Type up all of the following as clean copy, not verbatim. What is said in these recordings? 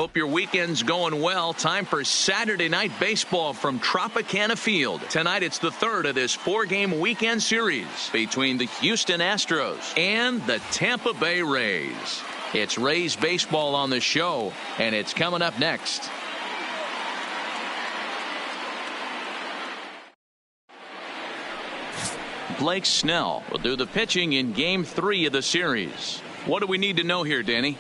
Hope your weekend's going well. Time for Saturday night baseball from Tropicana Field. Tonight it's the third of this 4-game weekend series between the Houston Astros and the Tampa Bay Rays. It's Rays baseball on the show, and it's coming up next. Blake Snell will do the pitching in Game 3 of the series. What do we need to know here, Danny?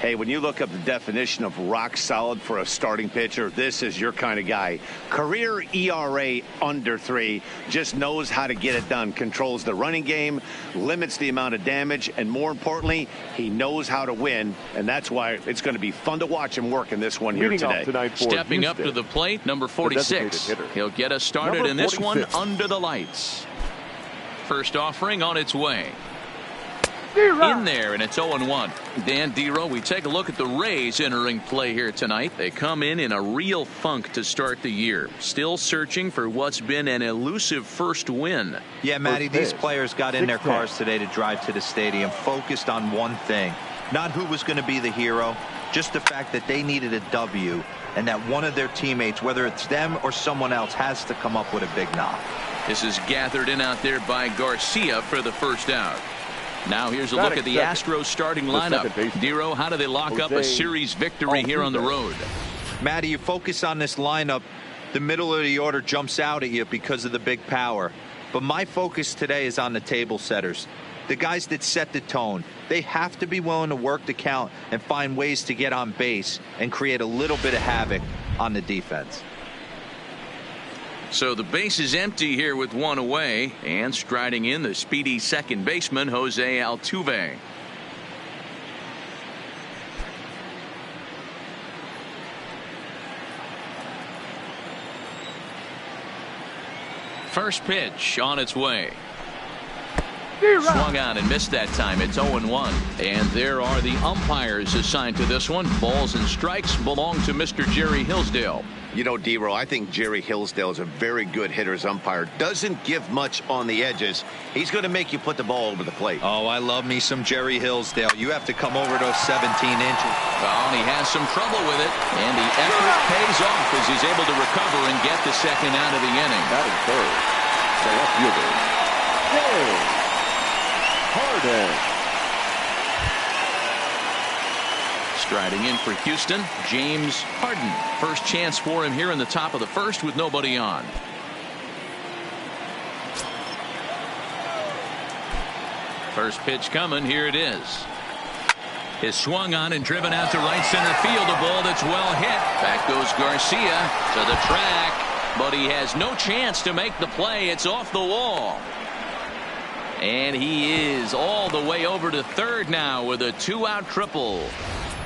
Hey, when you look up the definition of rock solid for a starting pitcher, this is your kind of guy. Career ERA under 3, just knows how to get it done, controls the running game, limits the amount of damage, and more importantly, he knows how to win, and that's why it's going to be fun to watch him work in this one here today. Stepping up to the plate, number 46. He'll get us started in this one under the lights. First offering on its way. In there, and it's 0-1. Dan Dero, we take a look at the Rays entering play here tonight. They come in a real funk to start the year. Still searching for what's been an elusive first win. Yeah, Matty, these players got in their cars today to drive to the stadium, focused on one thing. Not who was going to be the hero, just the fact that they needed a W, and that one of their teammates, whether it's them or someone else, has to come up with a big knock. This is gathered in out there by Garcia for the first out. Now here's a look at the Astros starting lineup. Dero, how do they lock up a series victory here on the road? Matty, you focus on this lineup, the middle of the order jumps out at you because of the big power. But my focus today is on the table setters, the guys that set the tone. They have to be willing to work the count and find ways to get on base and create a little bit of havoc on the defense. So the base is empty here with one away, and striding in the speedy second baseman Jose Altuve. First pitch on its way. Swung on and missed that time. It's 0-1. And there are the umpires assigned to this one. Balls and strikes belong to Mr. Jerry Hillsdale. You know, Dero, I think Jerry Hillsdale is a very good hitter's umpire. Doesn't give much on the edges. He's going to make you put the ball over the plate. Oh, I love me some Jerry Hillsdale. You have to come over those 17 inches. Well, and he has some trouble with it. And the effort pays off as he's able to recover and get the second out of the inning. That is third. The left fielder, Harden. Striding in for Houston, James Harden. First chance for him here in the top of the first with nobody on. First pitch coming. Here it is. Is swung on and driven out to right center field. A ball that's well hit. Back goes Garcia to the track, but he has no chance to make the play. It's off the wall. And he is all the way over to third now with a 2-out triple.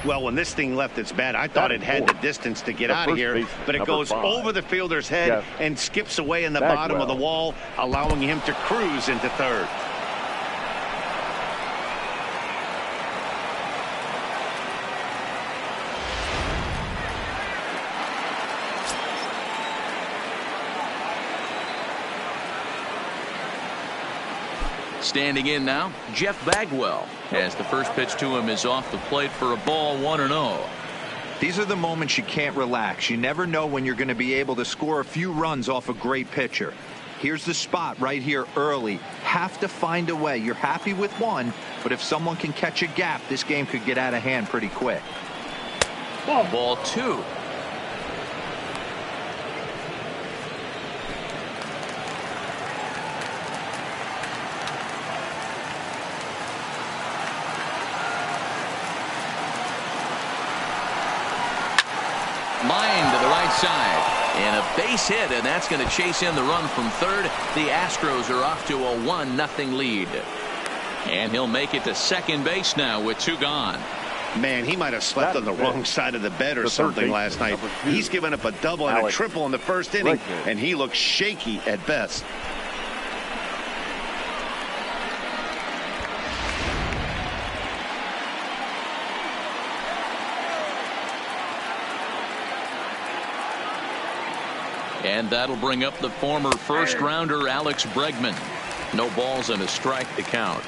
Well, when this thing left its bat, I thought it had the distance to get out of here, but it goes over the fielder's head and skips away in the bottom of the wall, allowing him to cruise into third. Standing in now, Jeff Bagwell, as the first pitch to him is off the plate for a ball, 1-0. These are the moments you can't relax. You never know when you're going to be able to score a few runs off a great pitcher. Here's the spot right here early. Have to find a way. You're happy with one, but if someone can catch a gap, this game could get out of hand pretty quick. Ball 2. Line to the right side, and a base hit, and that's going to chase in the run from third. The Astros are off to a 1-0 lead, and he'll make it to second base now with 2 gone. Man, he might have slept on the wrong side of the bed or something last night. He's given up a double and a triple in the first inning, and he looks shaky at best. And that'll bring up the former first-rounder Alex Bregman. No balls and a strike to count.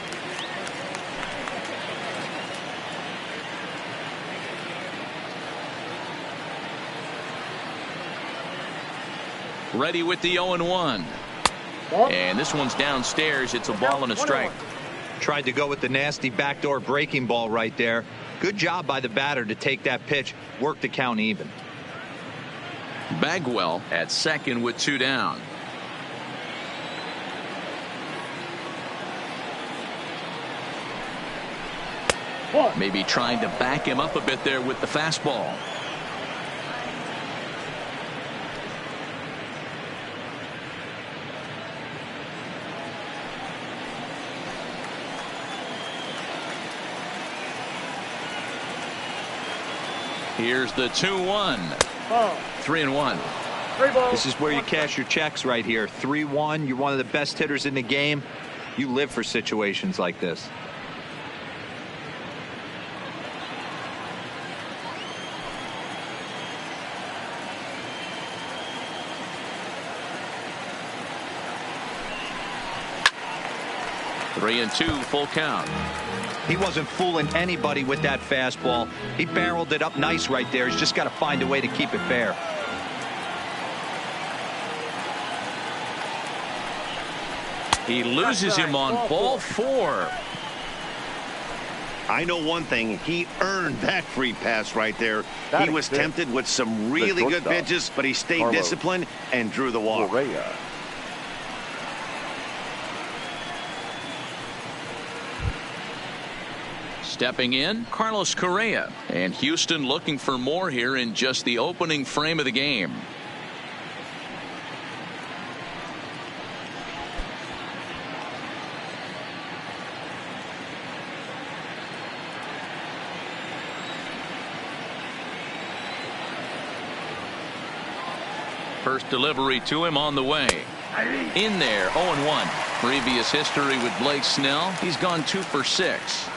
Ready with the 0-1. And this one's downstairs. It's a ball and a strike. Tried to go with the nasty backdoor breaking ball right there. Good job by the batter to take that pitch, work the count even. Bagwell at second with 2 down. Maybe trying to back him up a bit there with the fastball. Here's the 2-1. 3-1. This is where you cash your checks right here. 3-1. You're one of the best hitters in the game. You live for situations like this. Three and 2, full count. He wasn't fooling anybody with that fastball. He barreled it up nice right there. He's just got to find a way to keep it fair. He loses him on ball 4. I know one thing. He earned that free pass right there. He was tempted with some really good pitches, but he stayed disciplined and drew the walk. Stepping in, Carlos Correa. And Houston looking for more here in just the opening frame of the game. First delivery to him on the way. In there, 0-1. Previous history with Blake Snell. He's gone 2 for 6.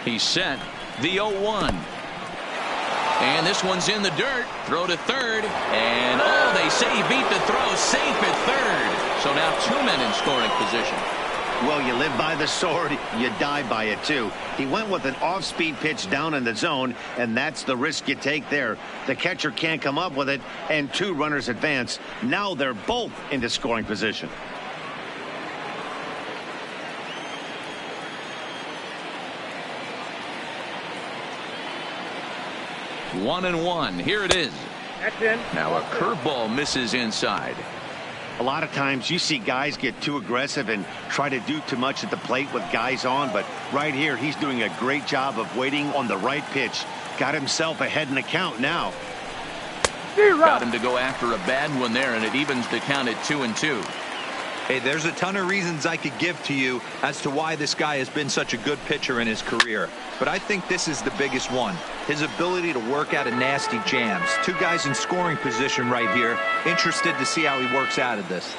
He's set. The 0-1. And this one's in the dirt. Throw to third. And oh, they say he beat the throw. Safe at third. So now 2 men in scoring position. Well, you live by the sword, you die by it too. He went with an off-speed pitch down in the zone, and that's the risk you take there. The catcher can't come up with it, and 2 runners advance. Now they're both into scoring position. One and 1. Here it is. Now a curveball misses inside. A lot of times you see guys get too aggressive and try to do too much at the plate with guys on, but right here he's doing a great job of waiting on the right pitch. Got himself ahead in the count now. Got him to go after a bad one there, and it evens the count at 2 and 2. Hey, there's a ton of reasons I could give to you as to why this guy has been such a good pitcher in his career. But I think this is the biggest one. His ability to work out of nasty jams. 2 guys in scoring position right here. Interested to see how he works out of this.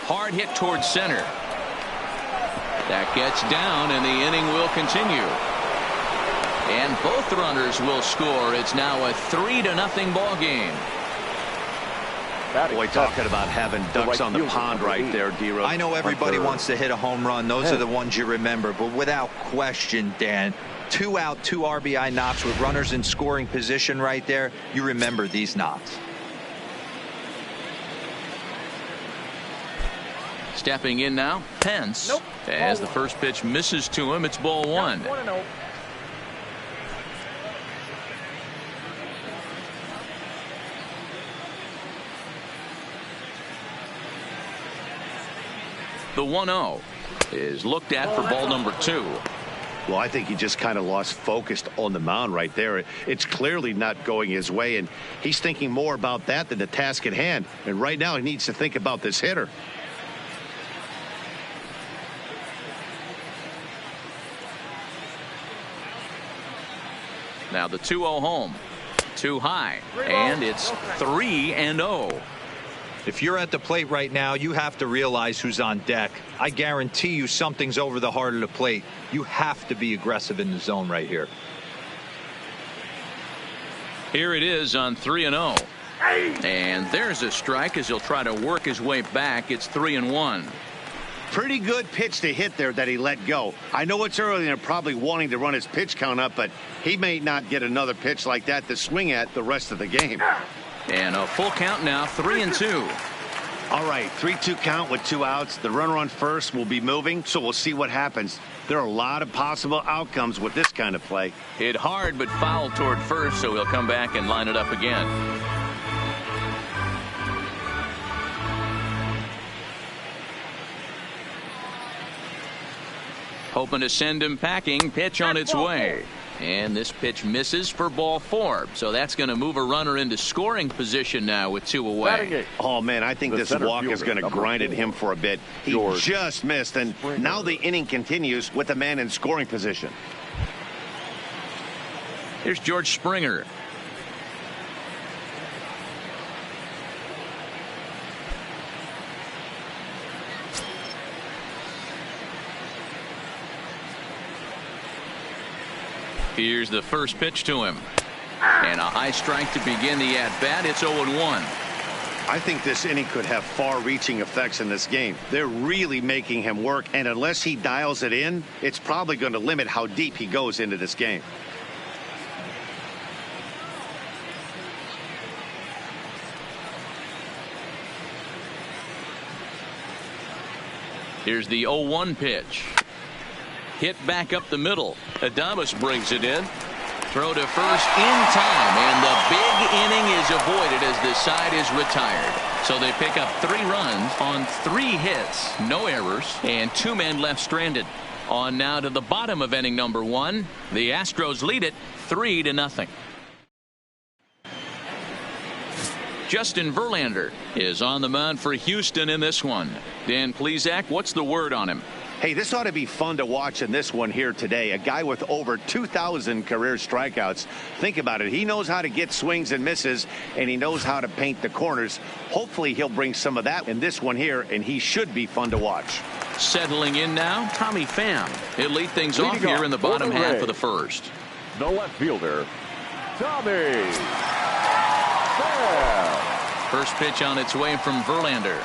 Hard hit towards center. That gets down, and the inning will continue. And both runners will score. It's now a 3-0 ball game. Boy, talking about having ducks on the pond right there, D-Rose. I know everybody wants to hit a home run. Those are the ones you remember. But without question, Dan, 2 out, 2 RBI knocks with runners in scoring position right there. You remember these knocks. Stepping in now, Pence. As the first pitch misses to him, it's ball 1. The 1-0 is looked at for ball number 2. Well, I think he just kind of lost focus on the mound right there. It's clearly not going his way, and he's thinking more about that than the task at hand. And right now he needs to think about this hitter. Now the 2-0 home. Too high. And it's 3-0. If you're at the plate right now, you have to realize who's on deck. I guarantee you something's over the heart of the plate. You have to be aggressive in the zone right here. Here it is on 3-0. And there's a strike as he'll try to work his way back. It's 3-1. Pretty good pitch to hit there that he let go. I know it's early and they're probably wanting to run his pitch count up, but he may not get another pitch like that to swing at the rest of the game. And a full count now, 3-2. All right, 3-2 count with 2 outs. The runner on first will be moving, so we'll see what happens. There are a lot of possible outcomes with this kind of play. Hit hard but foul toward first, so he'll come back and line it up again. Hoping to send him packing. Pitch on its way. And this pitch misses for ball 4. So that's going to move a runner into scoring position now with 2 away. Oh, man, I think this walk is going to grind at him for a bit. He just missed, and now the inning continues with a man in scoring position. Here's George Springer. Here's the first pitch to him. And a high strike to begin the at-bat. It's 0-1. I think this inning could have far-reaching effects in this game. They're really making him work, and unless he dials it in, it's probably going to limit how deep he goes into this game. Here's the 0-1 pitch. Hit back up the middle. Adames brings it in. Throw to first in time, and the big inning is avoided as the side is retired. So they pick up 3 runs on 3 hits, no errors, and 2 men left stranded. On now to the bottom of inning number 1. The Astros lead it 3-0. Justin Verlander is on the mound for Houston in this one. Dan Plesac, what's the word on him? Hey, this ought to be fun to watch in this one here today. A guy with over 2,000 career strikeouts. Think about it. He knows how to get swings and misses, and he knows how to paint the corners. Hopefully he'll bring some of that in this one here, and he should be fun to watch. Settling in now, Tommy Pham. He'll lead things off here in the bottom half of the first. The left fielder, Tommy Pham. First pitch on its way from Verlander.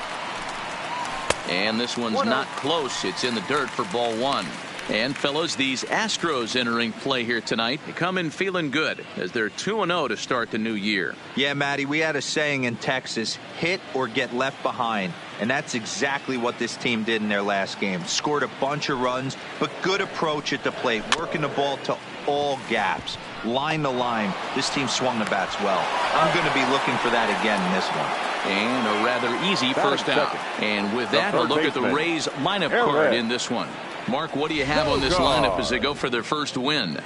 And this one's not close. It's in the dirt for ball 1. And fellas, these Astros entering play here tonight. They come in feeling good as they're 2-0 to start the new year. Yeah, Matty, we had a saying in Texas, hit or get left behind. And that's exactly what this team did in their last game. Scored a bunch of runs, but good approach at the plate, working the ball to all gaps. Line to line, this team swung the bats well. I'm going to be looking for that again in this one. And a rather easy first out. And with that, a look at the Rays lineup card in this one. Mark, what do you have on this lineup as they go for their first win?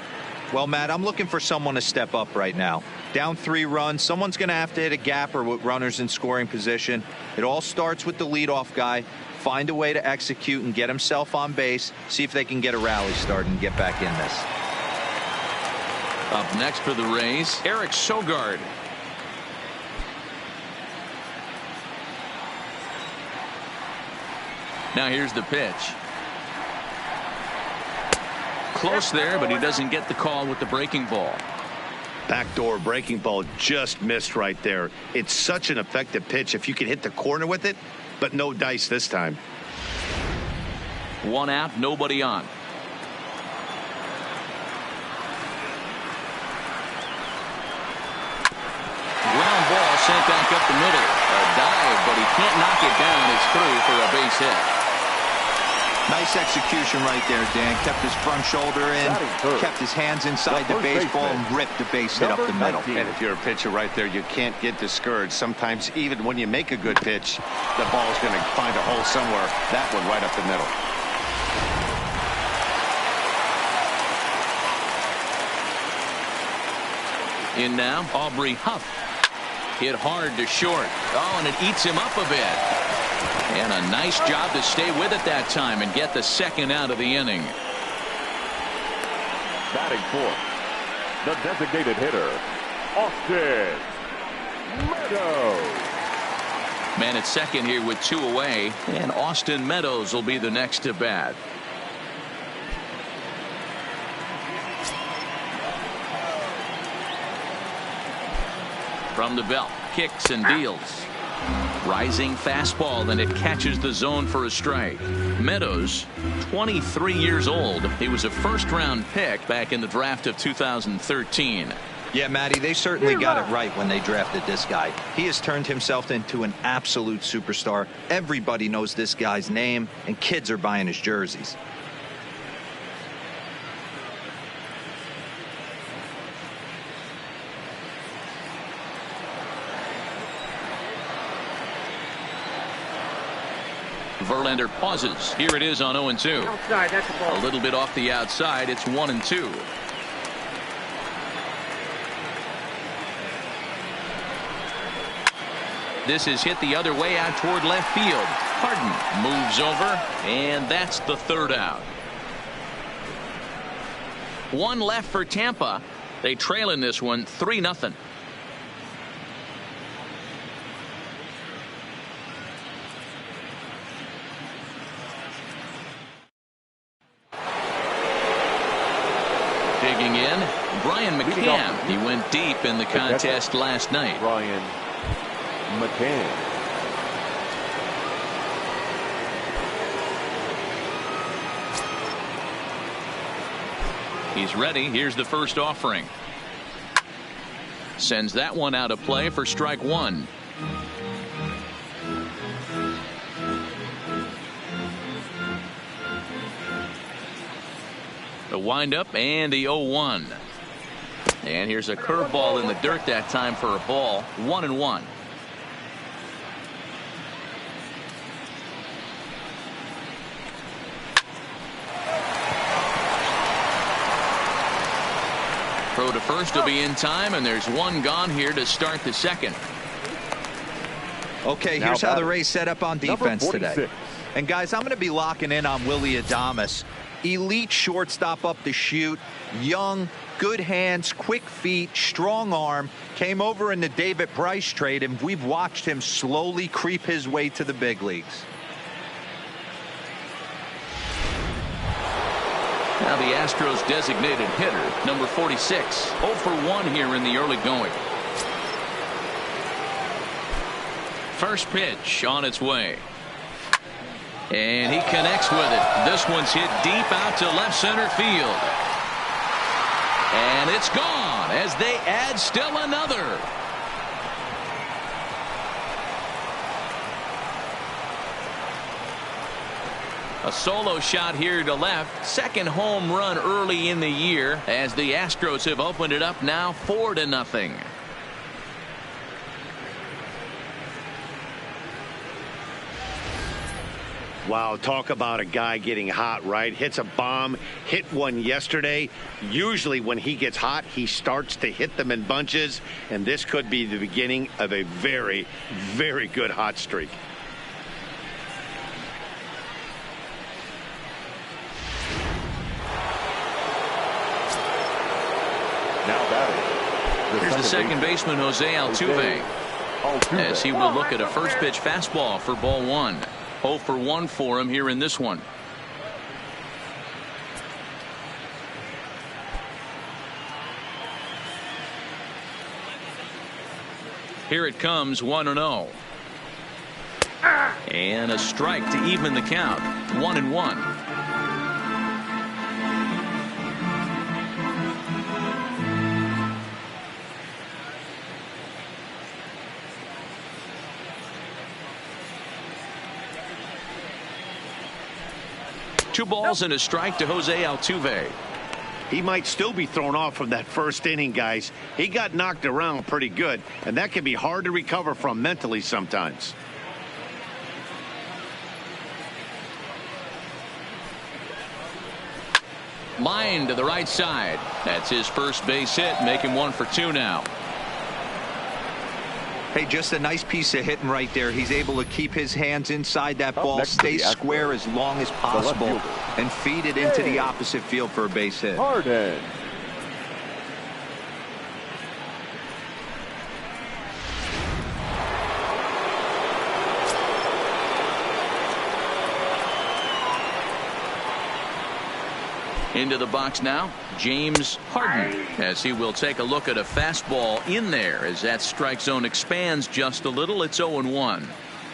Well, Matt, I'm looking for someone to step up right now. Down 3 runs, someone's going to have to hit a gapper with runners in scoring position. It all starts with the leadoff guy. Find a way to execute and get himself on base. See if they can get a rally started and get back in this. Up next for the Rays, Eric Sogard. Now here's the pitch. Close there, but he doesn't get the call with the breaking ball. Backdoor breaking ball just missed right there. It's such an effective pitch if you can hit the corner with it, but no dice this time. 1 out, nobody on. Ground ball sent back up the middle. A dive, but he can't knock it down. It's through for a base hit. Nice execution right there, Dan. Kept his front shoulder in, kept his hands inside the baseball, and ripped the base hit up the middle. And if you're a pitcher right there, you can't get discouraged. Sometimes even when you make a good pitch, the ball's going to find a hole somewhere. That one right up the middle. In now, Aubrey Huff. Hit hard to short. Oh, and it eats him up a bit. And a nice job to stay with it that time and get the second out of the inning. Batting fourth, the designated hitter, Austin Meadows. Man at second here with 2 away, and Austin Meadows will be the next to bat. From the belt, kicks and deals. Rising fastball, and it catches the zone for a strike. Meadows, 23 years old. He was a first-round pick back in the draft of 2013. Yeah, Matty, they certainly got it right when they drafted this guy. He has turned himself into an absolute superstar. Everybody knows this guy's name, and kids are buying his jerseys. Verlander pauses. Here it is on 0-2. Outside, that's a ball. A little bit off the outside. It's 1-2. This is hit the other way out toward left field. Harden moves over, and that's the third out. One left for Tampa. They trail in this one 3-0. Digging in, Brian McCann. He went deep in the contest last night. Brian McCann. He's ready. Here's the first offering. Sends that one out of play for strike one. The windup and the 0-1. And here's a curveball in the dirt that time for a ball. 1-1. Throw to first will be in time, and there's one gone here to start the second. Okay, here's how the Rays set up on defense today. And guys, I'm going to be locking in on Willy Adames. Elite shortstop up the chute, young, good hands, quick feet, strong arm. Came over in the David Price trade, and we've watched him slowly creep his way to the big leagues. Now the Astros designated hitter, number 46, 0 for 1 here in the early going. First pitch on its way. And he connects with it. This one's hit deep out to left center field. And it's gone as they add still another. A solo shot here to left. Second home run early in the year as the Astros have opened it up now 4-0. Wow, talk about a guy getting hot, right? Hits a bomb, hit one yesterday. Usually when he gets hot, he starts to hit them in bunches, and this could be the beginning of a very, very good hot streak. Now batting. Here's the second baseman, Jose Altuve, as he will look at a first pitch fastball for ball one. 0 for 1 for him here in this one. Here it comes, 1-0. And a strike to even the count. 1-1. Two balls and a strike to Jose Altuve. He might still be thrown off from that first inning, guys. He got knocked around pretty good, and that can be hard to recover from mentally sometimes. Line to the right side. That's his first base hit, making 1 for 2 now. Hey, just a nice piece of hitting right there. He's able to keep his hands inside that ball, stay square as long as possible, and feed it into the opposite field for a base hit. Harden. Into the box now, James Harden, as he will take a look at a fastball in there as that strike zone expands just a little. It's 0-1.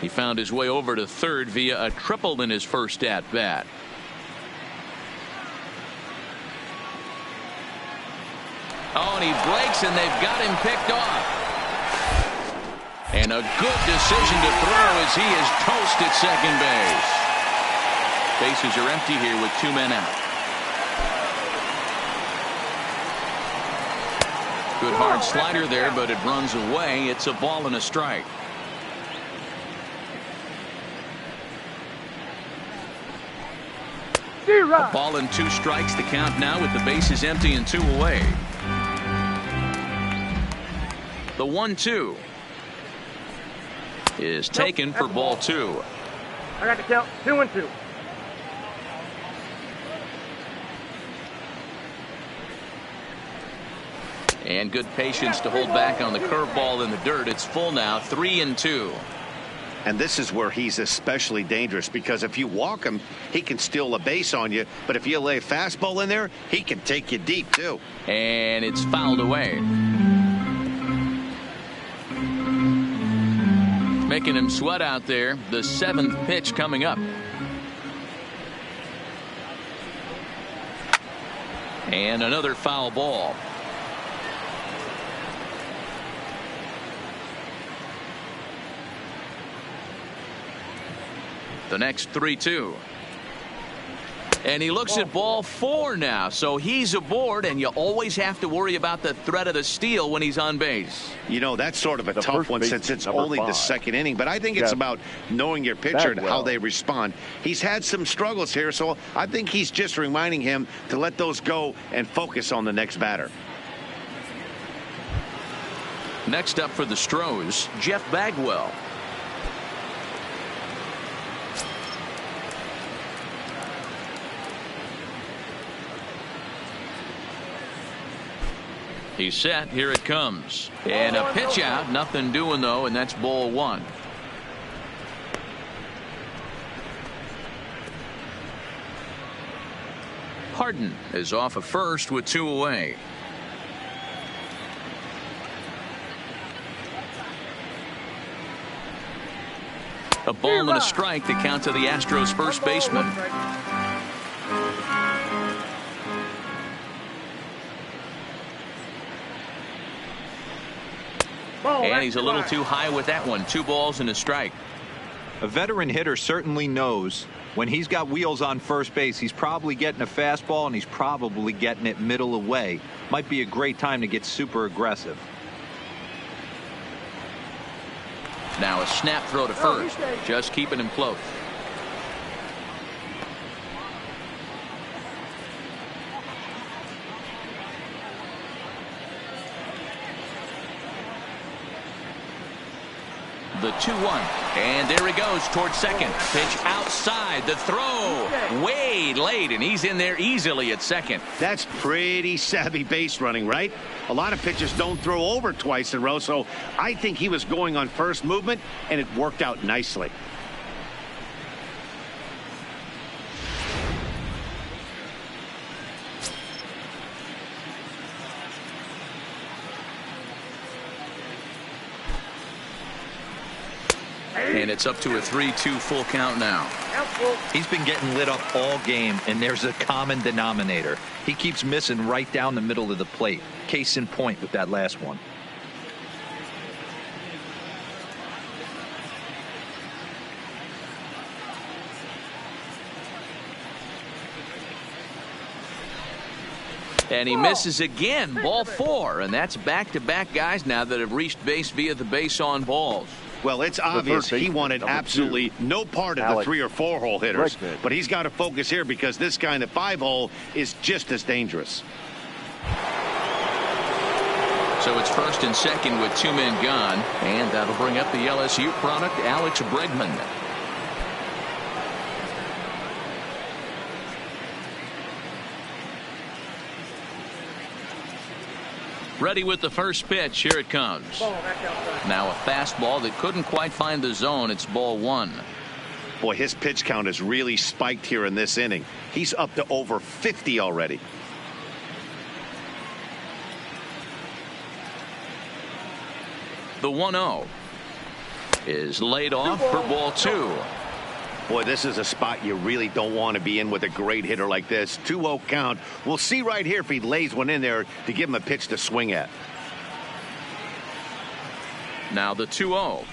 He found his way over to third via a triple in his first at bat. Oh, and he breaks, and they've got him picked off. And a good decision to throw as he is toast at second base. Bases are empty here with 2 men out. Good hard slider there, but it runs away. It's a ball and a strike. A ball and 2 strikes. The count now with the bases empty and 2 away. The 1-2 is taken for ball 2. I got the count. 2-2. And good patience to hold back on the curveball in the dirt. It's full now, 3-2. And this is where he's especially dangerous, because if you walk him, he can steal a base on you. But if you lay a fastball in there, he can take you deep, too. And it's fouled away. Making him sweat out there. The 7th pitch coming up. And another foul ball. The next 3-2. And he looks at ball 4 now, so he's aboard, and you always have to worry about the threat of the steal when he's on base. You know, that's sort of a tough one since it's only the 2nd inning, but I think it's about knowing your pitcher and how they respond. He's had some struggles here, so I think he's just reminding him to let those go and focus on the next batter. Next up for the Astros, Jeff Bagwell. He's set. Here it comes. And a pitch out. Nothing doing, though, and that's ball 1. Harden is off of first with 2 away. A ball and a strike to count to the Astros first baseman. And he's a little too high with that one. 2 balls and a strike. A veteran hitter certainly knows when he's got wheels on first base, he's probably getting a fastball and he's probably getting it middle away. Might be a great time to get super aggressive. Now a snap throw to first. Just keeping him close. The 2-1, and there he goes towards second. Pitch outside, the throw way late, and he's in there easily at second. That's pretty savvy base running, right? A lot of pitchers don't throw over twice in a row, so I think he was going on first movement, and it worked out nicely. And it's up to a 3-2 full count now. He's been getting lit up all game, and there's a common denominator. He keeps missing right down the middle of the plate. Case in point with that last one. And he misses again. Ball 4, and that's back-to-back guys now that have reached base via the base on balls. Well, it's obvious he wanted absolutely no part of the 3 or 4 hole hitters, but he's got to focus here because this kind of 5 hole is just as dangerous. So it's first and second with 2 men gone, and that'll bring up the LSU product, Alex Bregman. Ready with the first pitch. Here it comes. Now a fastball that couldn't quite find the zone. It's ball 1. Boy, his pitch count has really spiked here in this inning. He's up to over 50 already. The 1-0 is laid off for ball 2. Boy, this is a spot you really don't want to be in with a great hitter like this. 2-0 count. We'll see right here if he lays one in there to give him a pitch to swing at. Now the 2-0.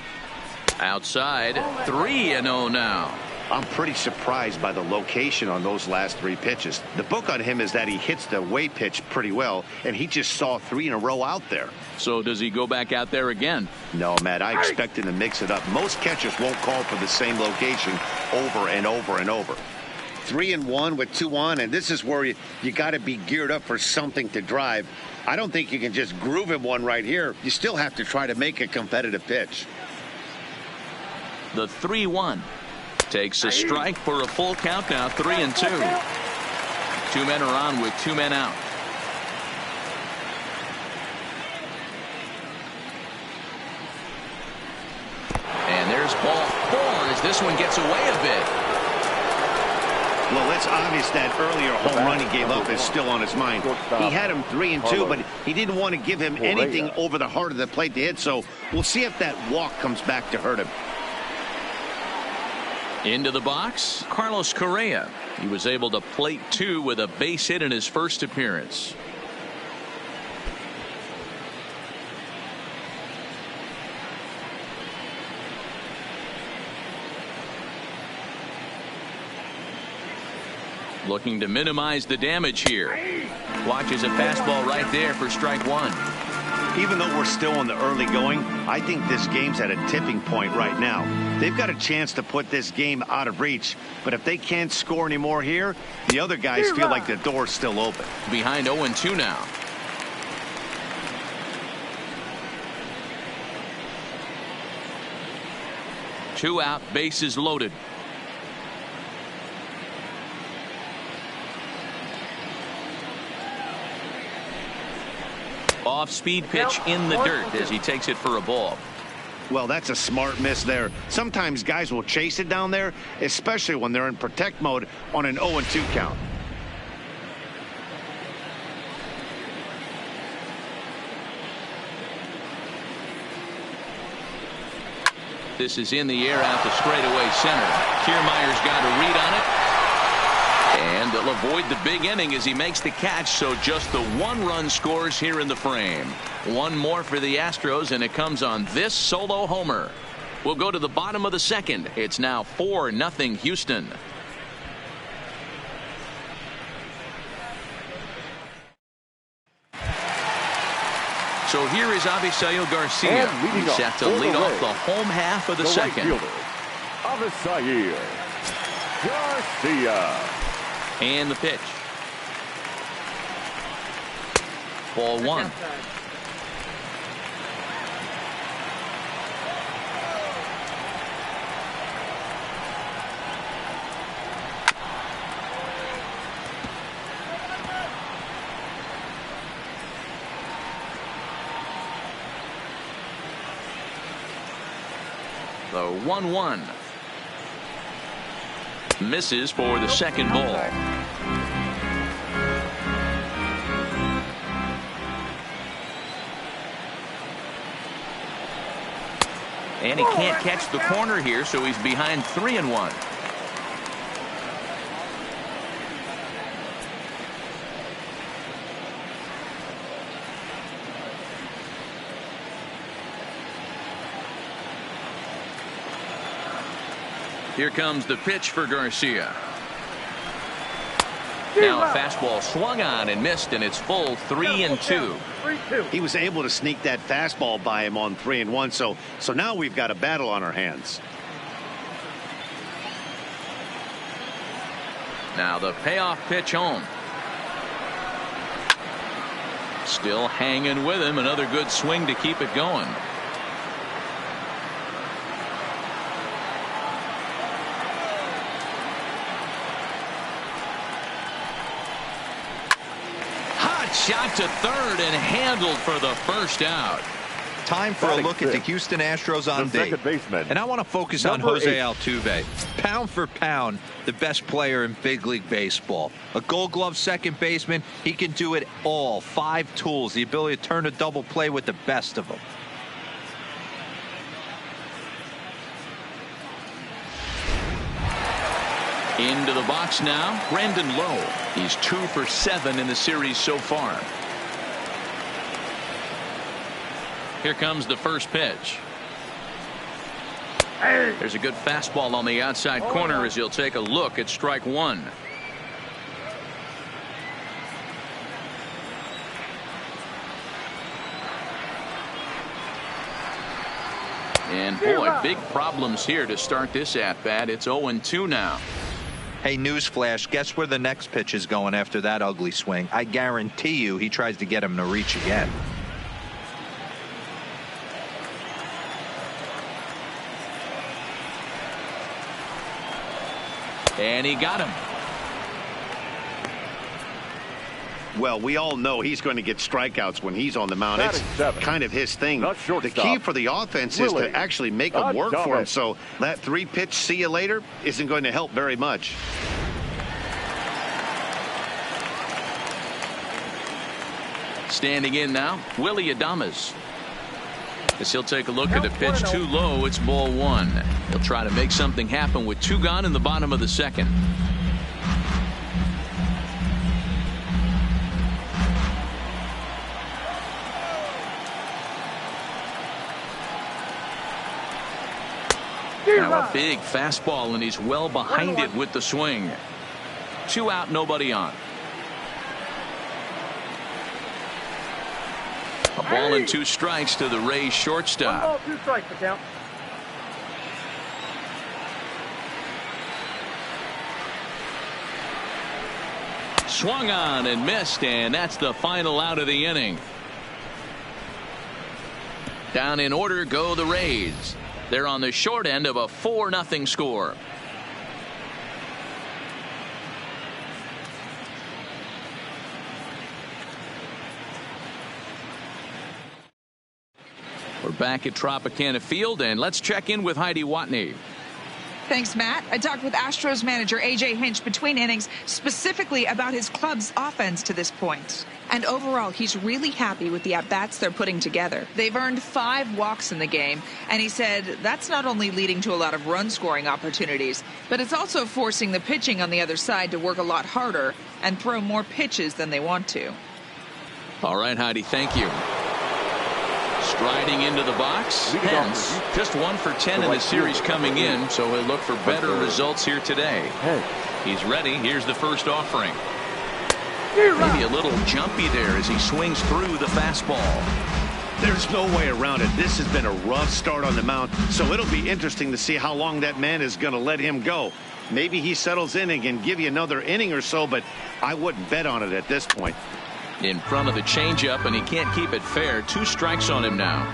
Outside, 3-0 now. I'm pretty surprised by the location on those last 3 pitches. The book on him is that he hits the away pitch pretty well, and he just saw 3 in a row out there. So does he go back out there again? No, Matt, I expect him to mix it up. Most catchers won't call for the same location over and over and over. 3-1 with 2 on, and this is where you got to be geared up for something to drive. I don't think you can just groove him one right here. You still have to try to make a competitive pitch. The 3-1 takes a strike for a full count now. 3-2. 2 men are on with 2 men out. And there's ball 4 as this one gets away a bit. Well, it's obvious that earlier home run he gave up is still on his mind. He had him 3-2, but he didn't want to give him anything over the heart of the plate to hit, so we'll see if that walk comes back to hurt him. Into the box, Carlos Correa. He was able to plate 2 with a base hit in his first appearance. Looking to minimize the damage here. Watches a fastball right there for strike 1. Even though we're still in the early going, I think this game's at a tipping point right now. They've got a chance to put this game out of reach, but if they can't score any more here, the other guys feel like the door's still open. Behind 0-2 now. Two out, bases loaded. Off-speed pitch in the dirt as he takes it for a ball. Well, that's a smart miss there. Sometimes guys will chase it down there, especially when they're in protect mode on an 0-2 count. This is in the air out to straightaway center. Kiermaier's got a read on it. And they'll avoid the big inning as he makes the catch, so just the 1-run scores here in the frame. One more for the Astros, and it comes on this solo homer. We'll go to the bottom of the second. It's now 4-0 Houston. So here is Avisail Garcia. He's set to lead off the home half of the second. Avisail Garcia. And the pitch. Ball 1. The 1-1. Misses for the second ball. And he can't catch the corner here, so he's behind 3-1. Here comes the pitch for Garcia. Now a fastball swung on and missed, and it's full 3-2. He was able to sneak that fastball by him on 3-1, so now we've got a battle on our hands. Now the payoff pitch home. Still hanging with him. Another good swing to keep it going. Shot to third and handled for the first out. Time for a look at the Houston Astros on D. And I want to focus on Jose Altuve. Pound for pound, the best player in big league baseball. A Gold Glove second baseman, he can do it all. 5 tools, the ability to turn a double play with the best of them. Into the box now, Brandon Lowe. He's 2 for 7 in the series so far. Here comes the first pitch. There's a good fastball on the outside corner as he'll take a look at strike 1. And boy, big problems here to start this at-bat. It's 0-2 now. Hey, newsflash, guess where the next pitch is going after that ugly swing? I guarantee you he tries to get him to reach again. And he got him. Well, we all know he's going to get strikeouts when he's on the mound. It's kind of his thing. The key for the offense is to actually make them work for him. So that 3-pitch see you later isn't going to help very much. Standing in now, Willie Adames. As he'll take a look at a pitch too low, it's ball 1. He'll try to make something happen with 2 gone in the bottom of the second. Now a big fastball, and he's well behind it with the swing. 2 out, nobody on. A ball and 2 strikes to the Rays shortstop. 1 ball, 2 strikes, the count. Swung on and missed, and that's the final out of the inning. Down in order go the Rays. They're on the short end of a 4-0 score. We're back at Tropicana Field, and let's check in with Heidi Watney. Thanks, Matt. I talked with Astros manager A.J. Hinch between innings specifically about his club's offense to this point. And overall, he's really happy with the at-bats they're putting together. They've earned 5 walks in the game, and he said that's not only leading to a lot of run-scoring opportunities, but it's also forcing the pitching on the other side to work a lot harder and throw more pitches than they want to. All right, Heidi, thank you. Striding into the box, Pence, just 1 for 10 in the series coming in, so he'll look for better results here today. He's ready. Here's the first offering. Maybe a little jumpy there as he swings through the fastball. There's no way around it. This has been a rough start on the mound, so it'll be interesting to see how long that man is going to let him go. Maybe he settles in and can give you another inning or so, but I wouldn't bet on it at this point. In front of the changeup, and he can't keep it fair. 2 strikes on him now.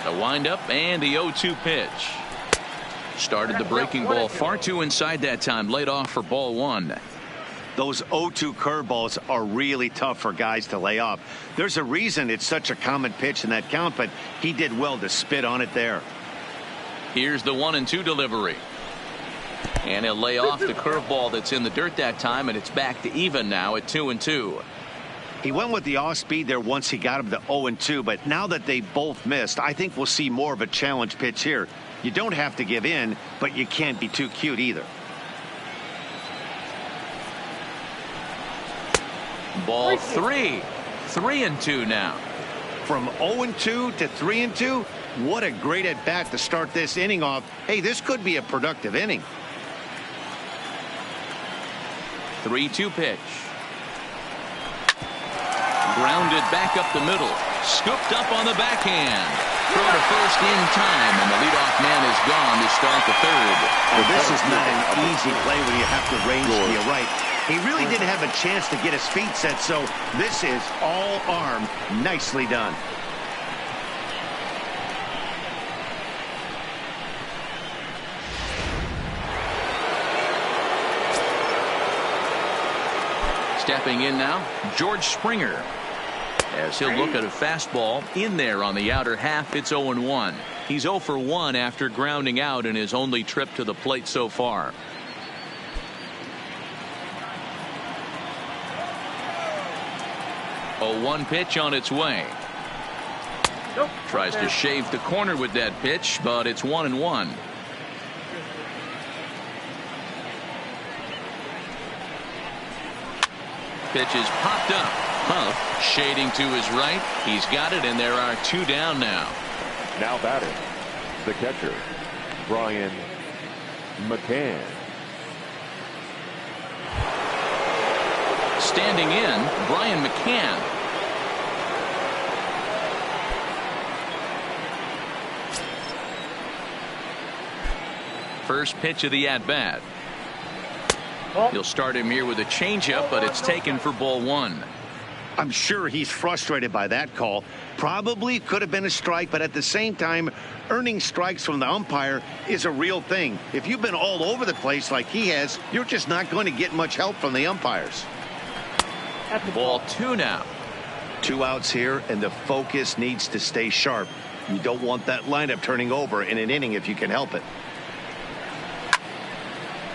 The windup and the 0-2 pitch. Started the breaking ball far too inside that time. Laid off for ball 1. Those 0-2 curveballs are really tough for guys to lay off. There's a reason it's such a common pitch in that count, but he did well to spit on it there. Here's the 1-2 delivery. And he'll lay off the curveball that's in the dirt that time, and it's back to even now at 2-2. He went with the off speed there once he got him to 0-2, but now that they both missed, I think we'll see more of a challenge pitch here. You don't have to give in, but you can't be too cute either. Ball 3. 3-2 now. From 0-2 to 3-2, what a great at bat to start this inning off. Hey, this could be a productive inning. 3-2 pitch. Grounded back up the middle. Scooped up on the backhand. Throw to first in time, and the leadoff man is gone to start the 3rd. Well, this is not an easy play when you have to range to your right. He really didn't have a chance to get his feet set, so this is all arm. Nicely done. Stepping in now, George Springer. As he'll look at a fastball in there on the outer half. It's 0-1. He's 0 for 1 after grounding out in his only trip to the plate so far. A 1 pitch on its way. Tries to shave the corner with that pitch, but it's 1-1. Pitch is popped up. Huff shading to his right. He's got it, and there are 2 down now. Now batting, the catcher, Brian McCann. Standing in, Brian McCann. First pitch of the at-bat. He'll start him here with a changeup, but it's taken for ball 1. I'm sure he's frustrated by that call. Probably could have been a strike, but at the same time, earning strikes from the umpire is a real thing. If you've been all over the place like he has, you're just not going to get much help from the umpires. Ball 2 now. 2 outs here, and the focus needs to stay sharp. You don't want that lineup turning over in an inning if you can help it.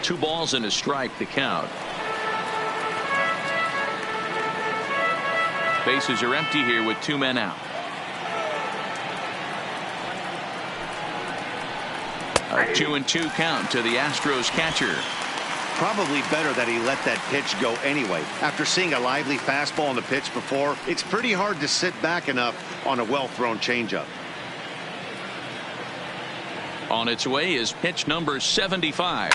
2 balls and a strike, the count. Bases are empty here with 2 men out. A 2-2 count to the Astros catcher. Probably better that he let that pitch go anyway. After seeing a lively fastball on the pitch before, it's pretty hard to sit back enough on a well-thrown changeup. On its way is pitch number 75.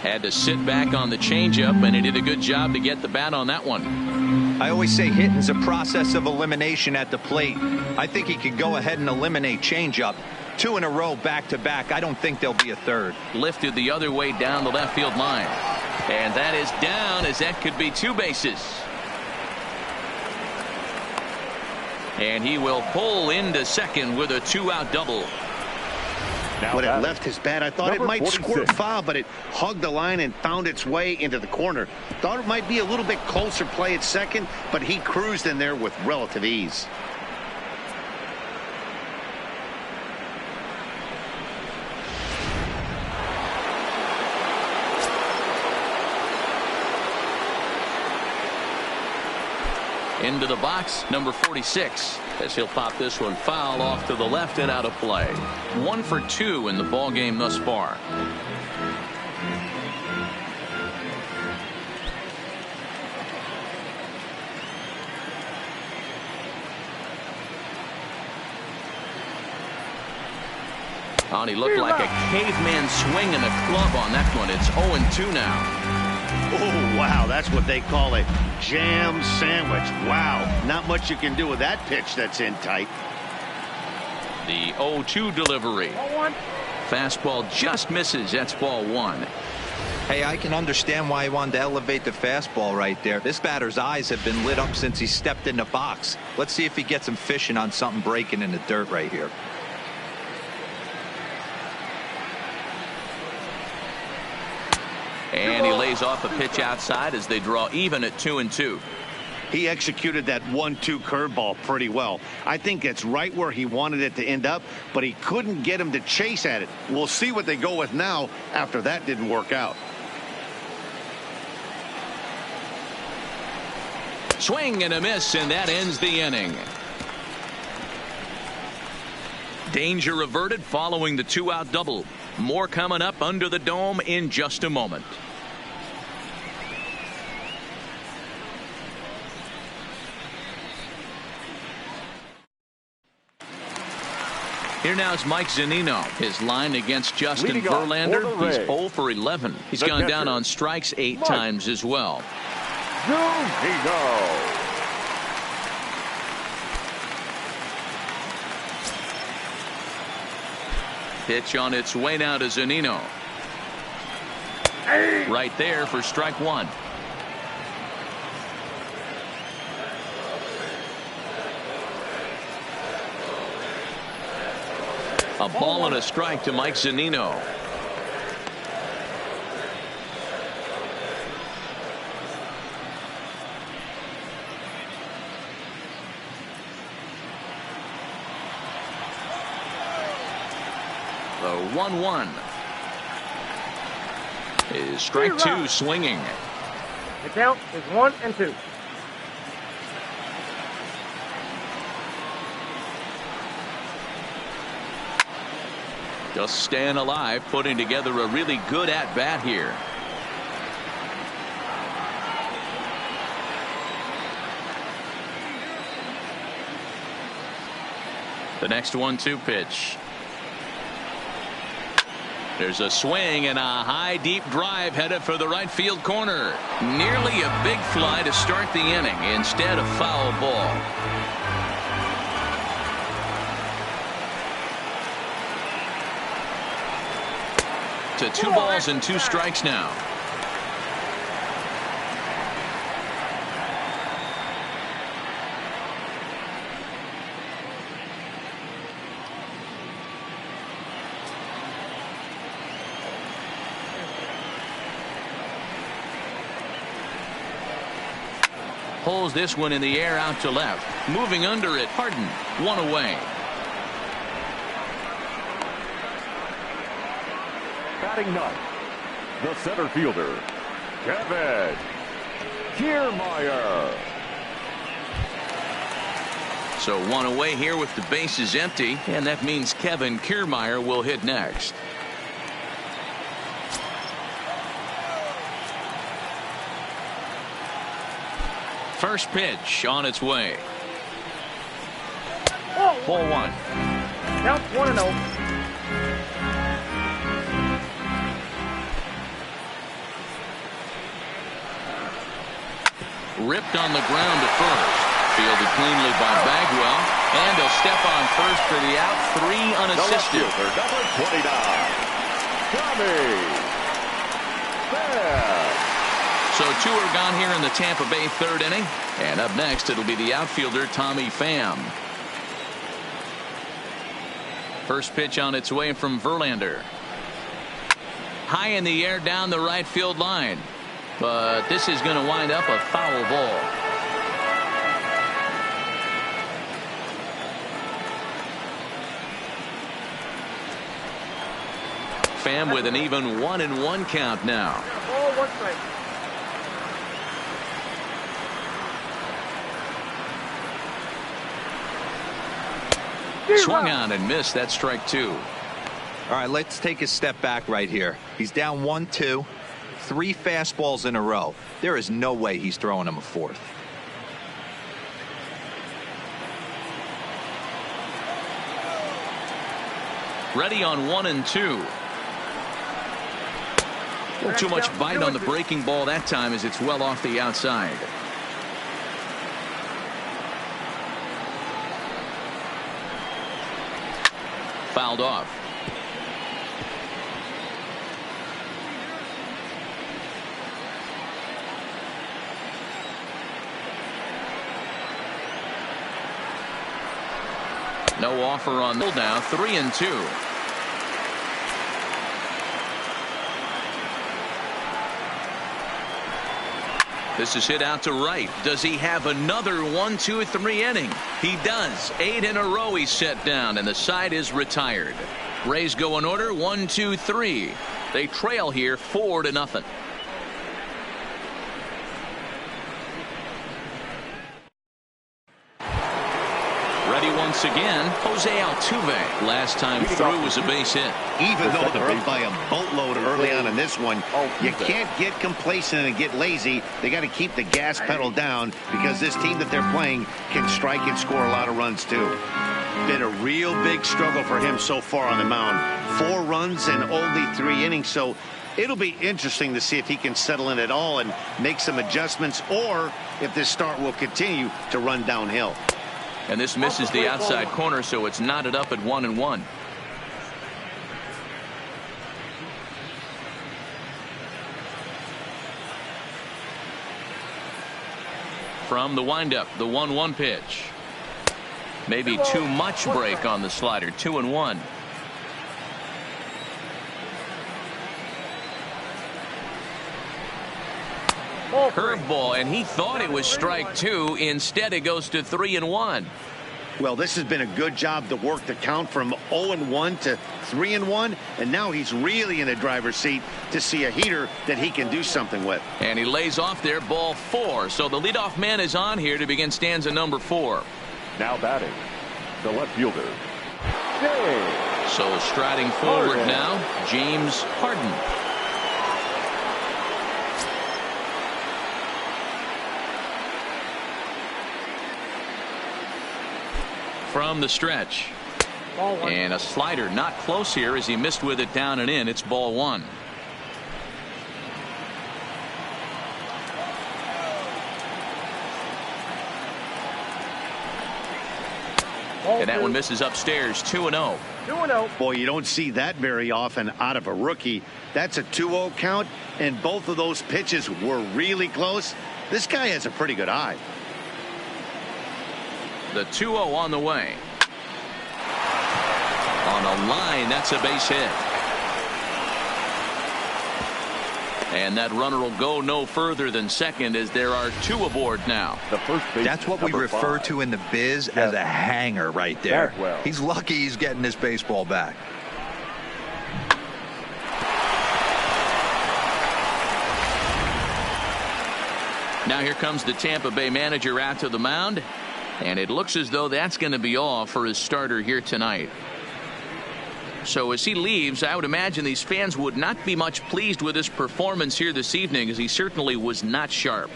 Had to sit back on the changeup, and he did a good job to get the bat on that one. I always say hitting's a process of elimination at the plate. I think he could go ahead and eliminate changeup. 2 in a row back-to-back. I don't think there'll be a third. Lifted the other way down the left field line. And that is down, as that could be 2 bases. And he will pull into second with a 2-out double. When it left his bat, I thought it might squirt foul, but it hugged the line and found its way into the corner. Thought it might be a little bit closer play at second, but he cruised in there with relative ease. Into the box, number 46, as he'll pop this one foul off to the left and out of play. 1 for 2 in the ball game thus far. And he looked like a caveman swinging a club on that one. It's 0-2 now. Oh, wow, that's what they call a jam sandwich. Wow, not much you can do with that pitch that's in tight. The 0-2 delivery. Fastball just misses. That's ball 1. Hey, I can understand why he wanted to elevate the fastball right there. This batter's eyes have been lit up since he stepped in the box. Let's see if he gets him fishing on something breaking in the dirt right here. And he lays off a pitch outside as they draw even at 2-2. He executed that 1-2 curveball pretty well. I think it's right where he wanted it to end up, but he couldn't get him to chase at it. We'll see what they go with now after that didn't work out. Swing and a miss, and that ends the inning. Danger averted following the 2-out double. More coming up under the dome in just a moment. Here now is Mike Zunino. His line against Justin Verlander. He's 0 for 11. He's gone down on strikes 8 times as well. Zunino. Pitch on its way now to Zunino. Right there for strike 1. A ball and a strike to Mike Zunino. The 1-1 is strike two swinging. The count is 1-2. Just staying alive, putting together a really good at-bat here. The next 1-2 pitch. There's a swing and a high deep drive headed for the right field corner. Nearly a big fly to start the inning. Instead, a foul ball. To 2 balls and 2 strikes now. Pulls this one in the air out to left. Moving under it, Harden. 1 away. Batting ninth, the center fielder, Kevin Kiermaier. So 1 away here with the bases empty, and that means Kevin Kiermaier will hit next. First pitch on its way. Ball 1. Count 1-0. Ripped on the ground at first. Fielded cleanly by Bagwell. And a step on first for the out. 3 unassisted. Number 29. Tommy Pham. So 2 are gone here in the Tampa Bay 3rd inning. And up next, it'll be the outfielder, Tommy Pham. First pitch on its way from Verlander. High in the air down the right field line. But this is going to wind up a foul ball. Pham with an even 1-1 count now. Ball 1 strike. Swung on and missed. That strike 2. All right, let's take a step back right here. He's down 1-2. 3 fastballs in a row. There is no way he's throwing him a 4th. Ready on 1 and 2. Too much bite on the breaking ball that time as it's well off the outside. Fouled off. No offer on the now. 3 and 2. This is hit out to right. Does he have another 1, 2, 3 inning? He does. 8 in a row he's set down, and the side is retired. Rays go in order 1, 2, 3. They trail here 4-0. Ready once again, Jose Altuve. Last time through was a base hit. Even though they're up by a boatload early on in this one, you can't get complacent and get lazy. They got to keep the gas pedal down because this team that they're playing can strike and score a lot of runs too. Been a real big struggle for him so far on the mound. 4 runs and only 3 innings, so it'll be interesting to see if he can settle in at all and make some adjustments, or if this start will continue to run downhill. And this misses the outside corner, so it's knotted up at 1-1. From the windup, the 1-1 pitch. Maybe too much break on the slider. 2-1. Curveball, and he thought it was strike 2. Instead, it goes to 3-1. Well, this has been a good job to work the count from 0-1 to 3-1, and now he's really in the driver's seat to see a heater that he can do something with. And he lays off there, ball 4. So the leadoff man is on here to begin stanza number 4. Now batting, the left fielder, James. So striding forward now, James Harden. From the stretch. And a slider not close here as he missed with it down and in. It's ball 1. And that one misses upstairs. 2-0. 2-0. Boy, you don't see that very often out of a rookie. That's a 2-0 count, and both of those pitches were really close. This guy has a pretty good eye. The 2-0 on the way. On a line, that's a base hit. And that runner will go no further than second as there are 2 aboard now. The first base. That's what we refer to in the biz as a hanger right there. Well. He's lucky he's getting this baseball back. Now here comes the Tampa Bay manager out to the mound. And it looks as though that's going to be all for his starter here tonight. So as he leaves, I would imagine these fans would not be much pleased with his performance here this evening, as he certainly was not sharp.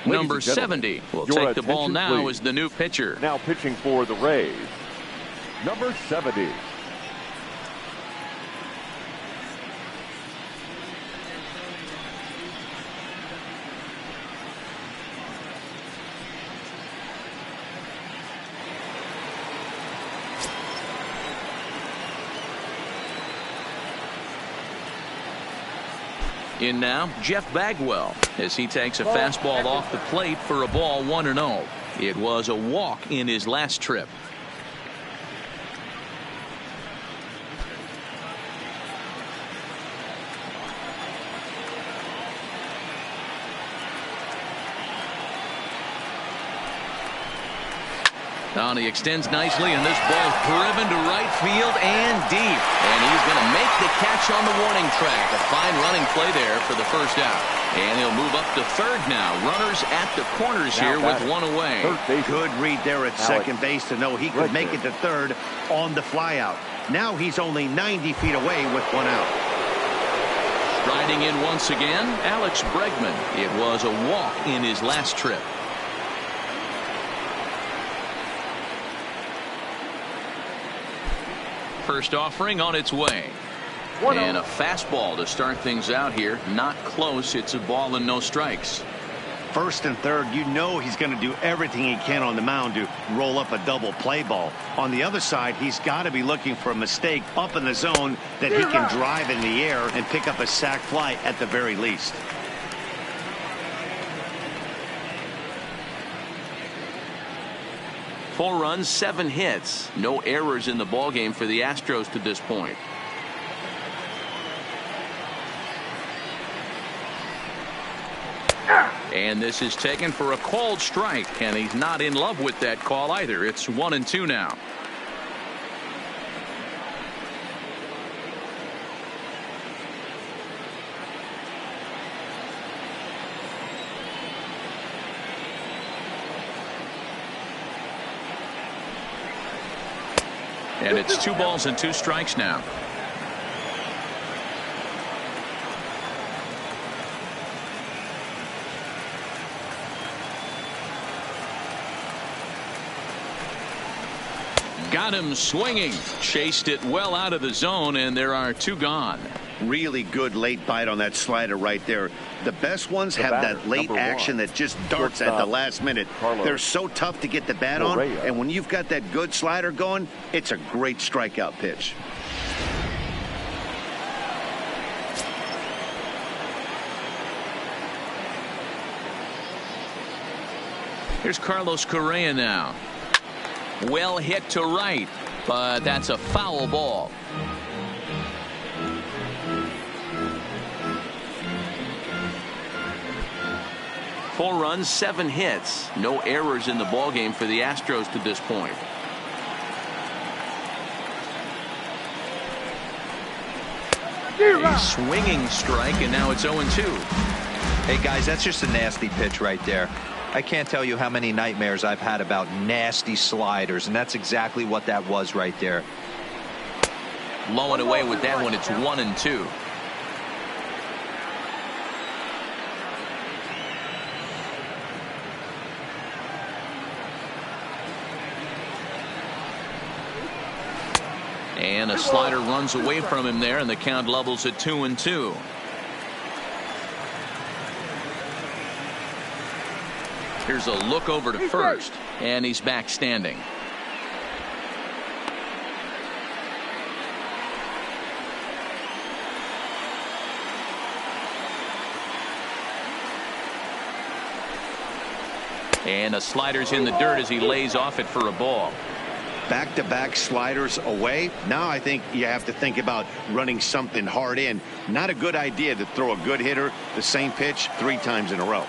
Number 70 will take the ball now as the new pitcher. Now pitching for the Rays, number 70. In now, Jeff Bagwell, as he takes a fastball off the plate for a ball 1-0. It was a walk in his last trip. Now he extends nicely, and this ball driven to right field and deep. And he's going to make the catch on the warning track. A fine running play there for the first out. And he'll move up to third now. Runners at the corners here with 1 away. Good read there at second base to know he could make it to third on the flyout. Now he's only 90 feet away with 1 out. Striding in once again, Alex Bregman. It was a walk in his last trip. First offering on its way. And a fastball to start things out here. Not close. It's a ball and no strikes. First and third, you know he's going to do everything he can on the mound to roll up a double play ball. On the other side, he's got to be looking for a mistake up in the zone that he can drive in the air and pick up a sac fly at the very least. Four runs, 7 hits. No errors in the ballgame for the Astros to this point. And this is taken for a called strike, and he's not in love with that call either. It's 1-2 now. And it's 2 balls and 2 strikes now. Got him swinging. Chased it well out of the zone, and there are 2 gone. Really good late bite on that slider right there. The best ones have that late action that just darts at the last minute. They're so tough to get the bat on, and when you've got that good slider going, it's a great strikeout pitch. Here's Carlos Correa now. Well hit to right, but that's a foul ball. 4 runs, 7 hits. No errors in the ballgame for the Astros to this point. A swinging strike, and now it's 0-2. Hey, guys, that's just a nasty pitch right there. I can't tell you how many nightmares I've had about nasty sliders, and that's exactly what that was right there. Low and away with that one. It's 1-2. And a slider runs away from him there, and the count levels at 2-2. Here's a look over to first, and he's back standing. And a slider's in the dirt as he lays off it for a ball. Back-to-back sliders away. Now I think you have to think about running something hard in. Not a good idea to throw a good hitter the same pitch 3 times in a row.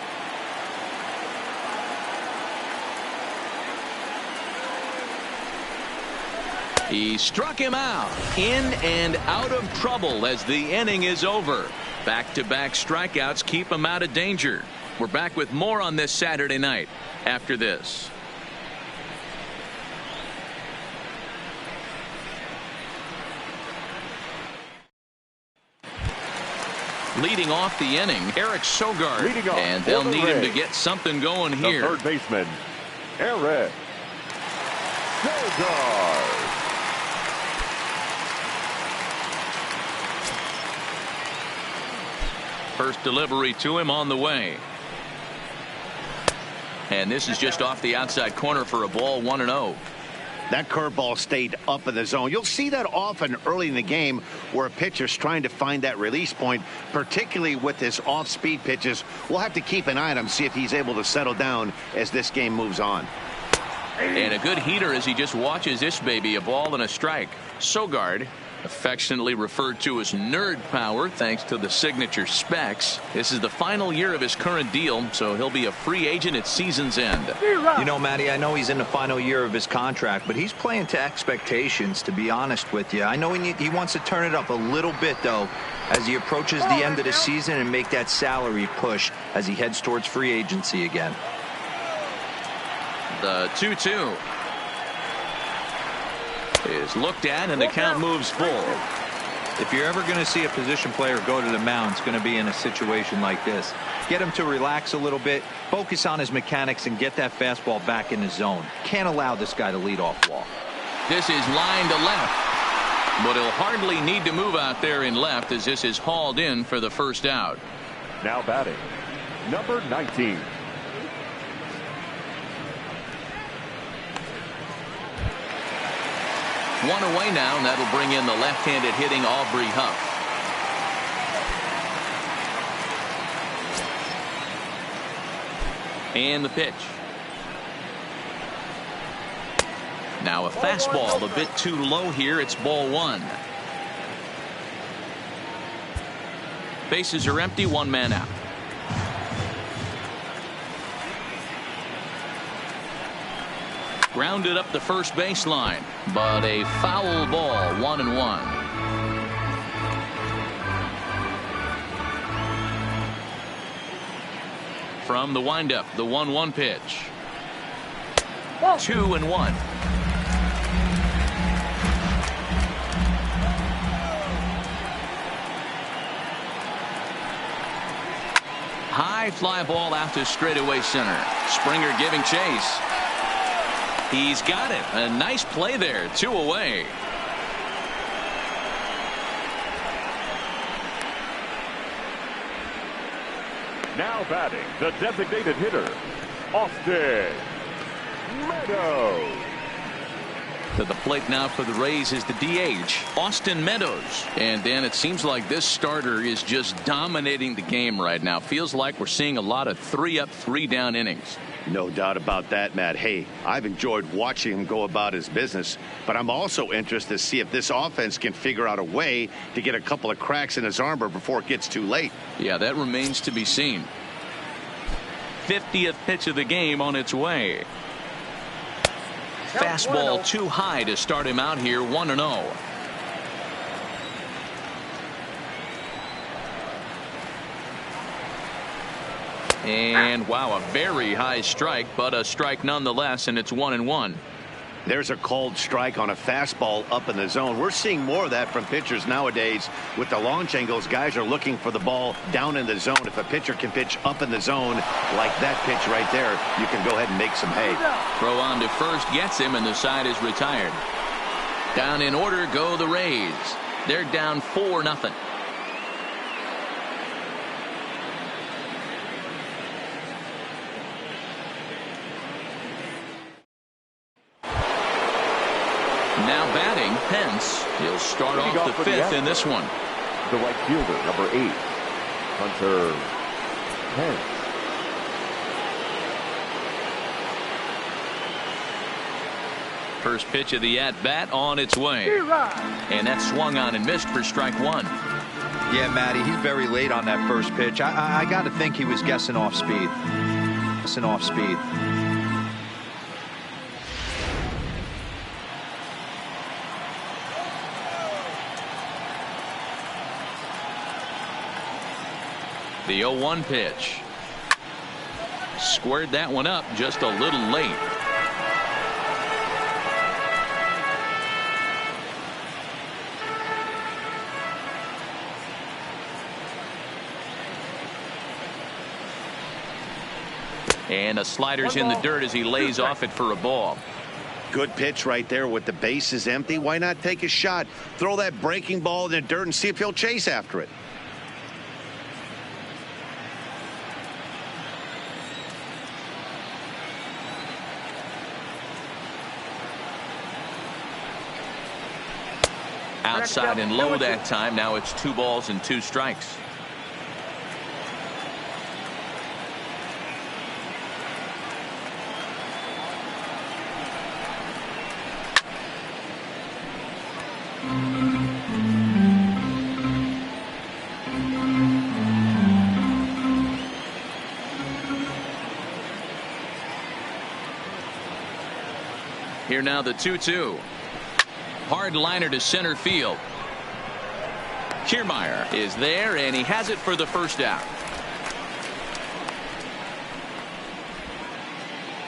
He struck him out. In and out of trouble as the inning is over. Back-to-back strikeouts keep him out of danger. We're back with more on this Saturday night after this. Leading off the inning, Eric Sogard, and they'll need him to get something going here. The third baseman, Eric Sogard. First delivery to him on the way. And this is just off the outside corner for a ball, 1-0. That curveball stayed up in the zone. You'll see that often early in the game where a pitcher's trying to find that release point, particularly with his off-speed pitches. We'll have to keep an eye on him, see if he's able to settle down as this game moves on. And a good heater as he just watches this baby, a ball and a strike. Sogard, affectionately referred to as nerd power thanks to the signature specs. This is the final year of his current deal, so he'll be a free agent at season's end. You know, Matty, I know he's in the final year of his contract, but he's playing to expectations, to be honest with you. I know he wants to turn it up a little bit, though, as he approaches the end of the season and make that salary push as he heads towards free agency again. The 2-2 is looked at, and the count moves full. If you're ever going to see a position player go to the mound, it's going to be in a situation like this. Get him to relax a little bit, focus on his mechanics, and get that fastball back in the zone. Can't allow this guy to lead off walk. This is line to left, but he'll hardly need to move out there in left as this is hauled in for the first out. Now batting, number 19. One away now, and that'll bring in the left-handed hitting Aubrey Huff. And the pitch. Now a fastball a bit too low here. It's ball 1. Bases are empty, 1 man out. Grounded up the first baseline, but a foul ball, 1-1. From the windup, the 1-1 pitch. 2-1. High fly ball out to straightaway center. Springer giving chase. He's got it. A nice play there. 2 away. Now batting, the designated hitter, Austin Meadows. To the plate now for the Rays is the DH, Austin Meadows. And then it seems like this starter is just dominating the game right now. Feels like we're seeing a lot of 3-up, 3-down innings. No doubt about that, Matt. Hey, I've enjoyed watching him go about his business, but I'm also interested to see if this offense can figure out a way to get a couple of cracks in his armor before it gets too late. Yeah, that remains to be seen. 50th pitch of the game on its way. Fastball too high to start him out here, 1-0. And wow, a very high strike, but a strike nonetheless, and it's 1-1. There's a called strike on a fastball up in the zone. We're seeing more of that from pitchers nowadays. With the launch angles, guys are looking for the ball down in the zone. If a pitcher can pitch up in the zone like that pitch right there, you can go ahead and make some hay. Throw on to first gets him, and the side is retired. Down in order go the Rays. They're down 4-0. Now batting, Pence. He'll start off the fifth in this one. The right fielder, number 8, Hunter Pence. First pitch of the at-bat on its way. And that swung on and missed for strike one. Yeah, Matty, he's very late on that first pitch. I got to think he was guessing off speed. The 0-1 pitch. Squared that one up just a little late. And a slider's in the dirt as he lays off it for a ball. Good pitch right there with the bases empty. Why not take a shot? Throw that breaking ball in the dirt and see if he'll chase after it. Outside and low that time. Now it's 2 balls and 2 strikes. Here now the 2-2. Hard liner to center field. Kiermaier is there, and he has it for the first out.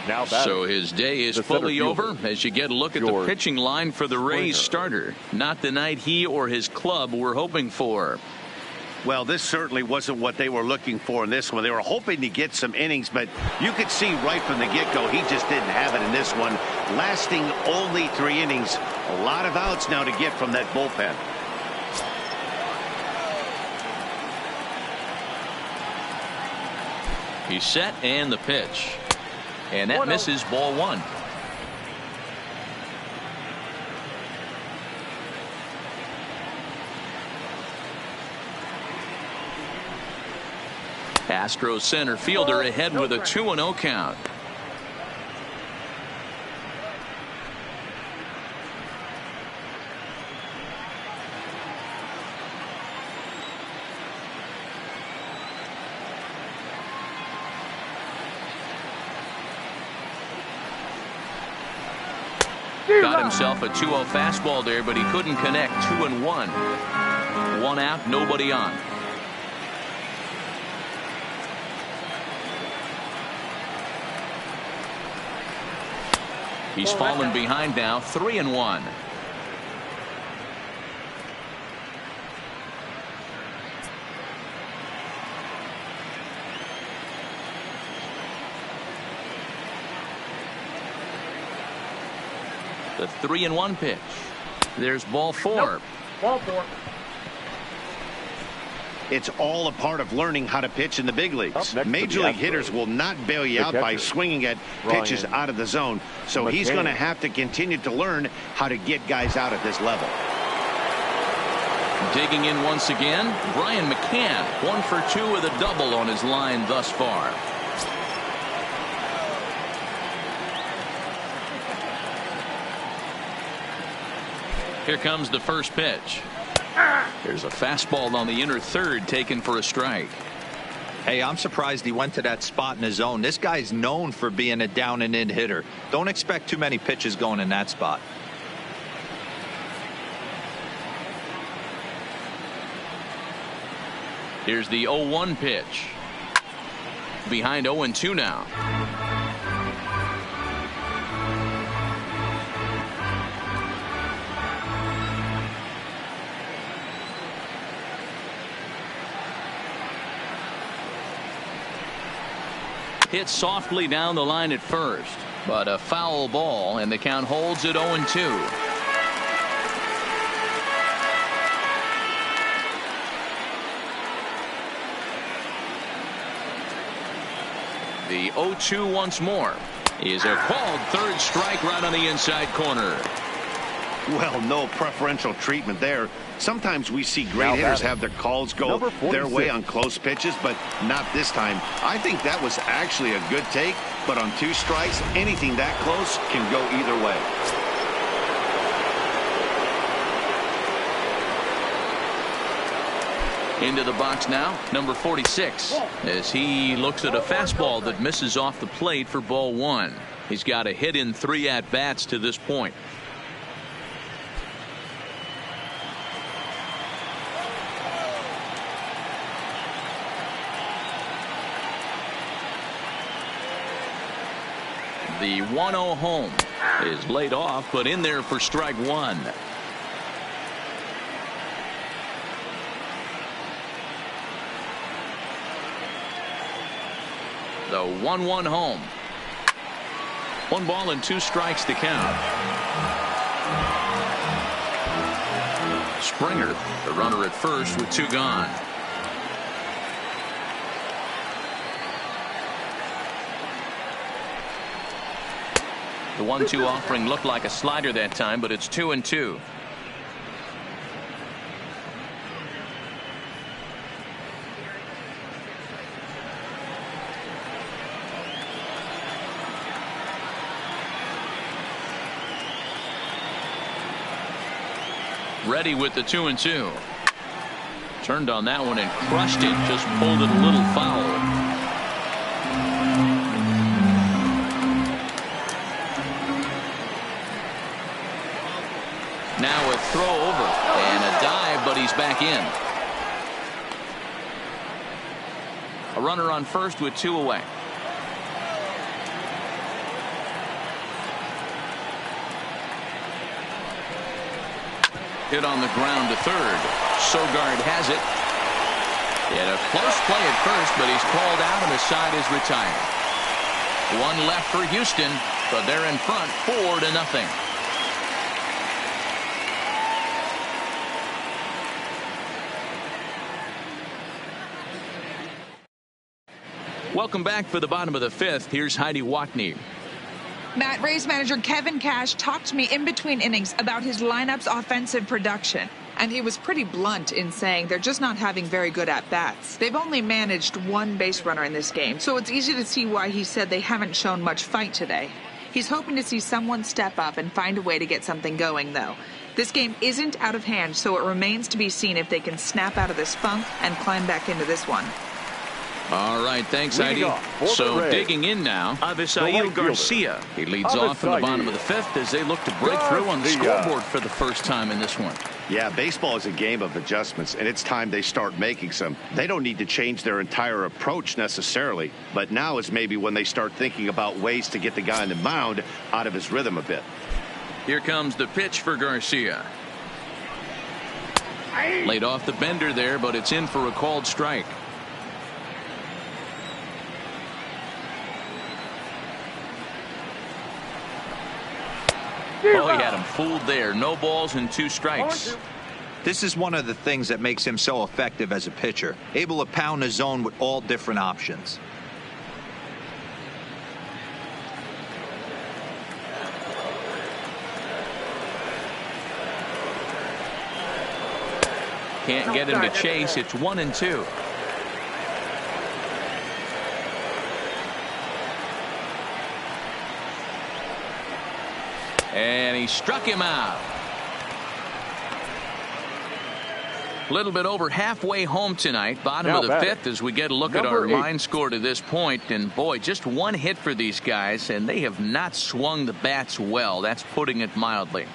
Now so his day is fully over as you get a look at the pitching line for the Rays starter. Not the night he or his club were hoping for. Well, this certainly wasn't what they were looking for in this one. They were hoping to get some innings, but you could see right from the get-go he just didn't have it in this one. Lasting only 3 innings. A lot of outs now to get from that bullpen. He's set, and the pitch. And that misses, ball 1. Astros center fielder ahead with a 2-0 count. Got himself a 2-0 fastball there, but he couldn't connect. 2-1. 1 out, nobody on. He's fallen behind now, 3-1. The 3-1 pitch. There's ball 4. Nope. Ball 4. It's all a part of learning how to pitch in the big leagues. Major league hitters will not bail you out by swinging at pitches out of the zone. So he's going to have to continue to learn how to get guys out at this level. Digging in once again, Brian McCann, 1 for 2 with a double on his line thus far. Here comes the first pitch. There's a fastball on the inner third taken for a strike. Hey, I'm surprised he went to that spot in his zone. This guy's known for being a down and in hitter. Don't expect too many pitches going in that spot. Here's the 0-1 pitch. Behind 0-2 now. Hit softly down the line at first, but a foul ball, and the count holds at 0-2. The 0-2 once more is a called third strike right on the inside corner. Well, no preferential treatment there. Sometimes we see great hitters have their calls go their way on close pitches, but not this time. I think that was actually a good take, but on 2 strikes, anything that close can go either way. Into the box now, number 46, as he looks at a fastball that misses off the plate for ball 1. He's got a hit in 3 at-bats to this point. The 1-0 home is laid off, but in there for strike 1. The 1-1 home. 1 ball and 2 strikes to count. Springer, the runner at first with 2 gone. The 1-2 offering looked like a slider that time, but it's 2-2. Ready with the 2-2. Turned on that one and crushed it. Just pulled it a little foul. Now a throw over and a dive, but he's back in. A runner on first with 2 away. Hit on the ground to third. Sogard has it. He had a close play at first, but he's called out and the side is retired. 1 left for Houston, but they're in front 4-0. Welcome back for the bottom of the 5th. Here's Heidi Watney. Matt, Rays manager Kevin Cash talked to me in between innings about his lineup's offensive production. And he was pretty blunt in saying they're just not having very good at-bats. They've only managed 1 base runner in this game, so it's easy to see why he said they haven't shown much fight today. He's hoping to see someone step up and find a way to get something going, though. This game isn't out of hand, so it remains to be seen if they can snap out of this funk and climb back into this one. All right, thanks, Heidi. So digging in now, Avisail Garcia. He leads off in the bottom of the 5th as they look to break through on the scoreboard for the first time in this one. Yeah, baseball is a game of adjustments, and it's time they start making some. They don't need to change their entire approach necessarily, but now is maybe when they start thinking about ways to get the guy on the mound out of his rhythm a bit. Here comes the pitch for Garcia. Laid off the bender there, but it's in for a called strike. Oh, he had him fooled there. No balls and 2 strikes. This is one of the things that makes him so effective as a pitcher, able to pound the zone with all different options. Can't get him to chase. It's 1-2. And he struck him out. A little bit over halfway home tonight, bottom Now of the batting, fifth, as we get a look at number our 8. line score to this point. And boy, just one hit for these guys, and they have not swung the bats well. That's putting it mildly.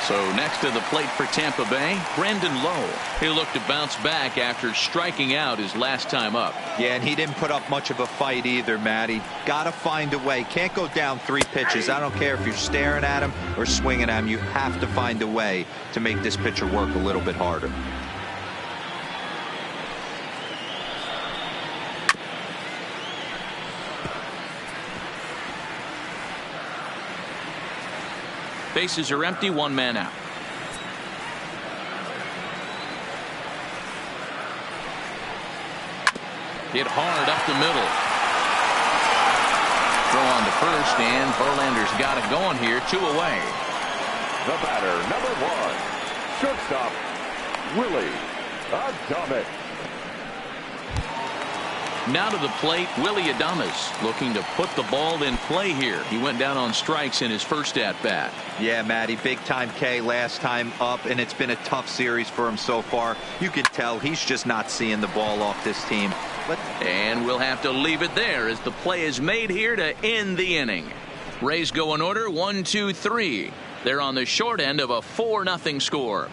So next to the plate for Tampa Bay, Brandon Lowe. He'll look to bounce back after striking out his last time up. Yeah, and he didn't put up much of a fight either, Matty. Got to find a way. Can't go down 3 pitches. I don't care if you're staring at him or swinging at him. You have to find a way to make this pitcher work a little bit harder. Bases are empty, 1 man out. Hit hard up the middle. Throw on to first, and Verlander's got it going here. 2 away. The batter, number 1, shortstop, Willie Adames. Now to the plate, Willie Adames looking to put the ball in play here. He went down on strikes in his first at bat. Yeah, Matty, big time K last time up, and it's been a tough series for him so far. You can tell he's just not seeing the ball off this team. And we'll have to leave it there as the play is made here to end the inning. Rays go in order 1, 2, 3. They're on the short end of a 4-0 score.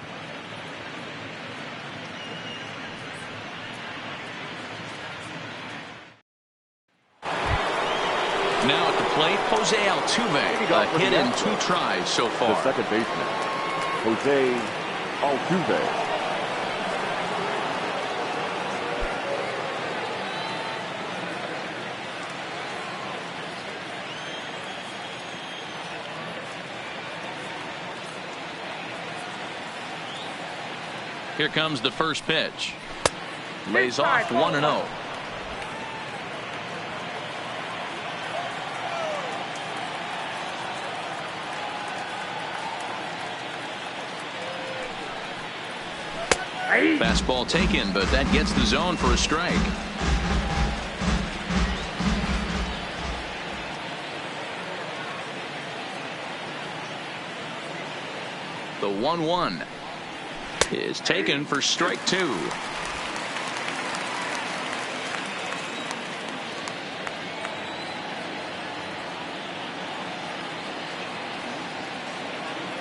Now at the plate, Jose Altuve. A hit in 2 tries so far. The second baseman, Jose Altuve. Here comes the first pitch. Lays off 1-0. Fastball taken, but that gets the zone for a strike. The 1-1 is taken for strike 2.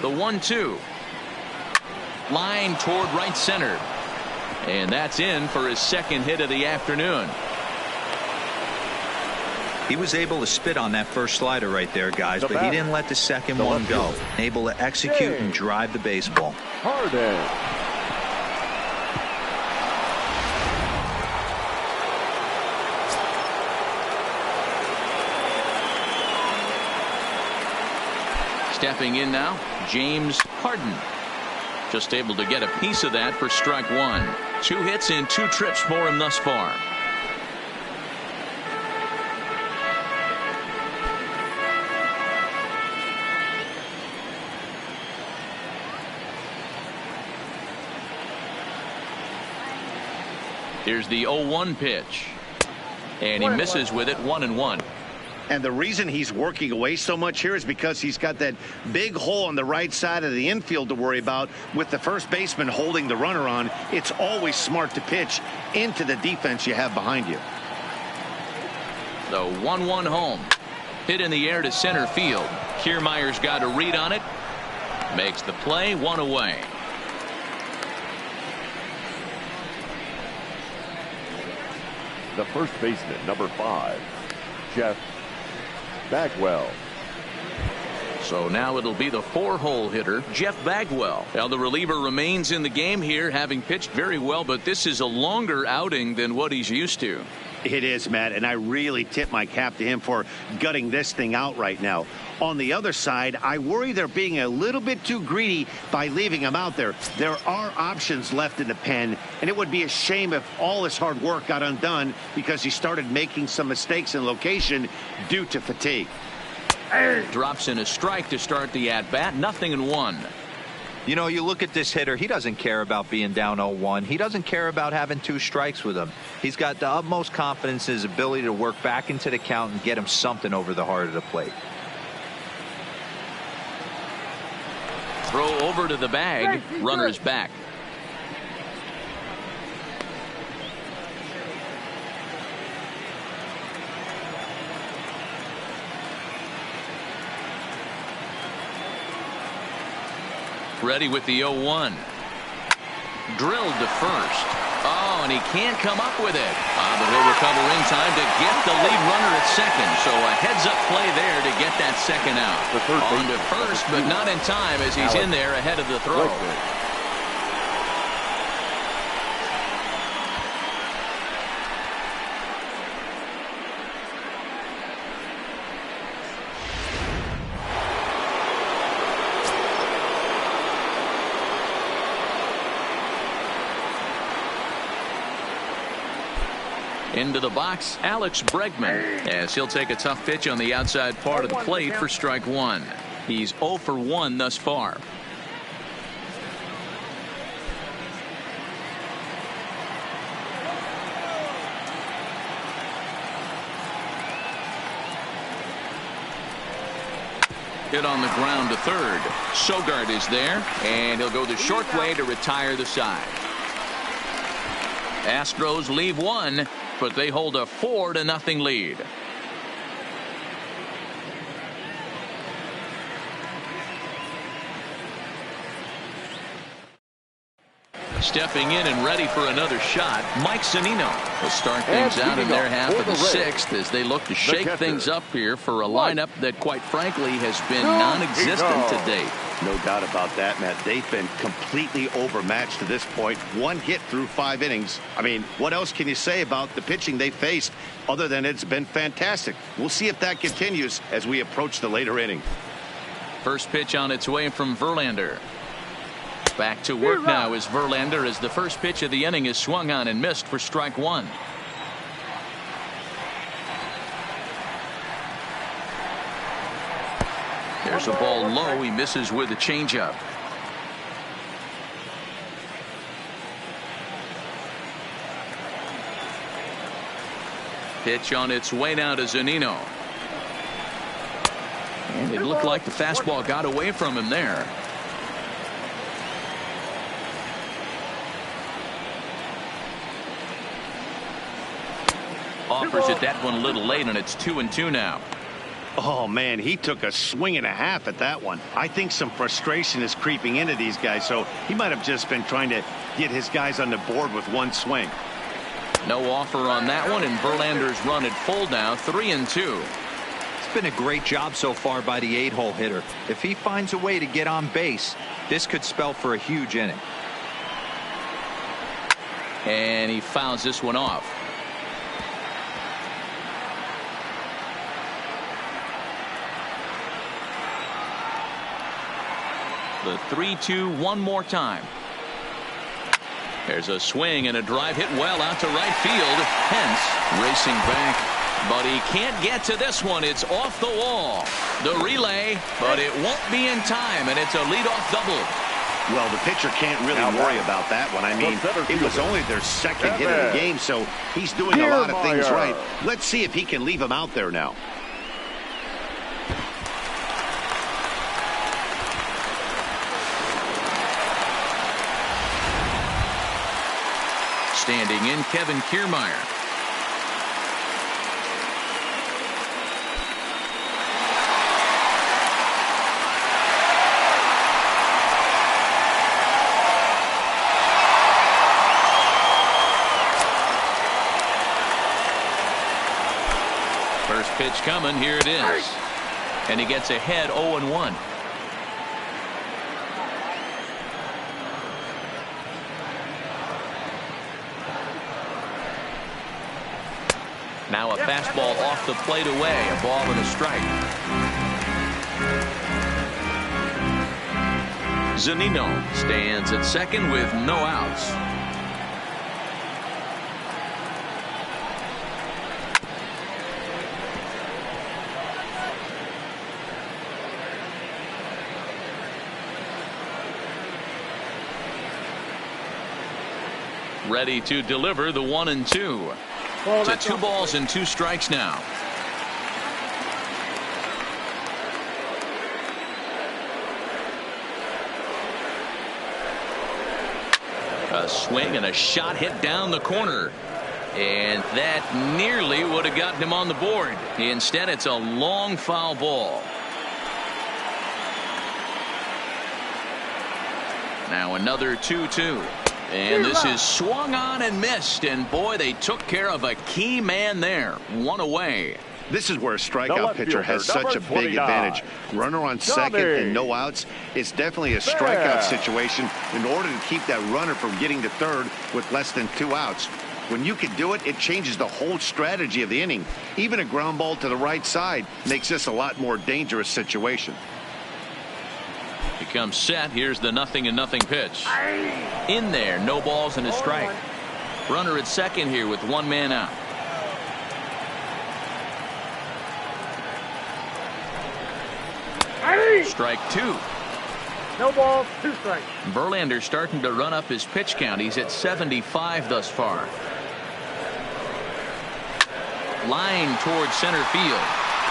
The 1-2. Line toward right center. And that's in for his second hit of the afternoon. He was able to spit on that first slider right there, guys, but he didn't let the second one go. Able to execute and drive the baseball. Harden. Stepping in now, James Harden. Just able to get a piece of that for strike 1. 2 hits in 2 trips for him thus far. Here's the 0-1 pitch. And he misses with it, 1-1. And the reason he's working away so much here is because he's got that big hole on the right side of the infield to worry about with the first baseman holding the runner on. It's always smart to pitch into the defense you have behind you. The 1-1 home. Hit in the air to center field. Kiermaier's got a read on it. Makes the play, 1 away. The first baseman, number 5, Jeff Bagwell. So now it'll be the 4-hole hitter, Jeff Bagwell. Now the reliever remains in the game here, having pitched very well, but this is a longer outing than what he's used to. It is, Matt, and I really tip my cap to him for gutting this thing out right now. On the other side, I worry they're being a little bit too greedy by leaving him out there. There are options left in the pen, and it would be a shame if all his hard work got undone because he started making some mistakes in location due to fatigue. Drops in a strike to start the at-bat, 0-1. You know, you look at this hitter, he doesn't care about being down 0-1. He doesn't care about having 2 strikes with him. He's got the utmost confidence in his ability to work back into the count and get him something over the heart of the plate. Throw over to the bag. Runner's back. Ready with the 0-1. Drilled to first. Oh, and he can't come up with it. But he'll recover in time to get the lead runner at second. So a heads-up play there to get that second out. On to first, but not in time as he's in there ahead of the throw. Into the box, Alex Bregman, as he'll take a tough pitch on the outside part of the plate for strike one. He's 0 for 1 thus far. Hit on the ground to third. Sogard is there, and he'll go the short way to retire the side. Astros leave one, but they hold a 4-0 lead. Stepping in and ready for another shot, Mike Zunino will start things out in their half of the sixth as they look to shake things up here for a lineup that, quite frankly, has been non-existent to date. No doubt about that, Matt. They've been completely overmatched to this point. One hit through 5 innings. I mean, what else can you say about the pitching they faced other than it's been fantastic? We'll see if that continues as we approach the later inning. First pitch on its way from Verlander. Back to work now is Verlander as the first pitch of the inning is swung on and missed for strike one. There's a ball low. He misses with a changeup. Pitch on its way now to Zunino. And it looked like the fastball got away from him there. Offers it that one a little late, and it's 2-2 now. Oh, man, he took a swing and a half at that one. I think some frustration is creeping into these guys, so he might have just been trying to get his guys on the board with one swing. No offer on that one, and Verlander's run at full now, 3-2. It's been a great job so far by the 8-hole hitter. If he finds a way to get on base, this could spell for a huge inning. And he fouls this one off. The 3-2 one more time. There's a swing and a drive hit well out to right field. Hence racing back, but he can't get to this one. It's off the wall. The relay, but it won't be in time, and it's a leadoff double. Well, the pitcher can't really worry about that one. I mean, it was only their second hit of the game, so he's doing a lot of things right. Let's see if he can leave him out there now. Standing in, Kevin Kiermaier. First pitch coming. Here it is. And he gets ahead 0-1. Now a fastball off the plate away. A ball and a strike. Zunino stands at second with no outs. Ready to deliver the 1-2. To 2 balls and 2 strikes now. swing and a shot hit down the corner. And that nearly would have gotten him on the board. Instead, it's a long foul ball. Now another 2-2. And this is swung on and missed. And boy, they took care of a key man there. One away. This is where a strikeout pitcher has such a big advantage. Runner on second and no outs. It's definitely a strikeout situation in order to keep that runner from getting to third with less than 2 outs. When you can do it, it changes the whole strategy of the inning. Even a ground ball to the right side makes this a lot more dangerous situation. He comes set. Here's the 0-0 pitch. In there, no balls and a strike. Runner at second here with 1 man out. Strike 2. No balls, 2 strikes. Verlander starting to run up his pitch count. He's at 75 thus far. Line towards center field.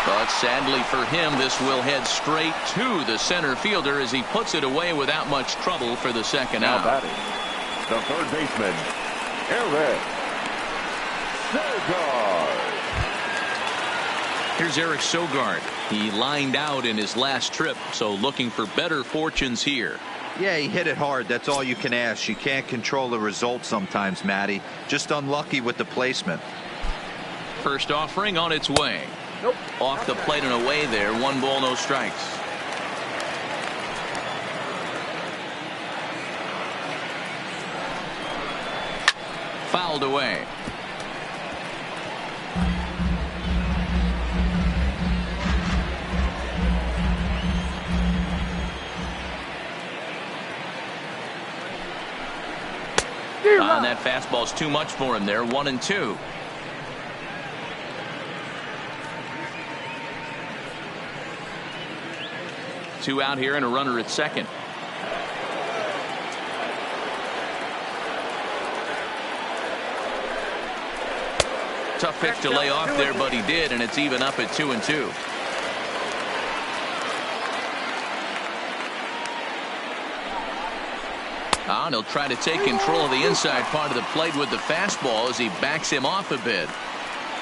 But sadly for him, this will head straight to the center fielder as he puts it away without much trouble for the second out. Now batting, the third baseman, Eric Sogard. Here's Eric Sogard. He lined out in his last trip, so looking for better fortunes here. Yeah, he hit it hard. That's all you can ask. You can't control the result sometimes, Matty. Just unlucky with the placement. First offering on its way. Nope. Off the plate and away there. 1 ball, no strikes. Fouled away. And that fastball's too much for him there. 1-2. Two out here and a runner at second. Tough pitch to lay off there, but he did, and it's even up at 2-2. And he'll try to take control of the inside part of the plate with the fastball as he backs him off a bit.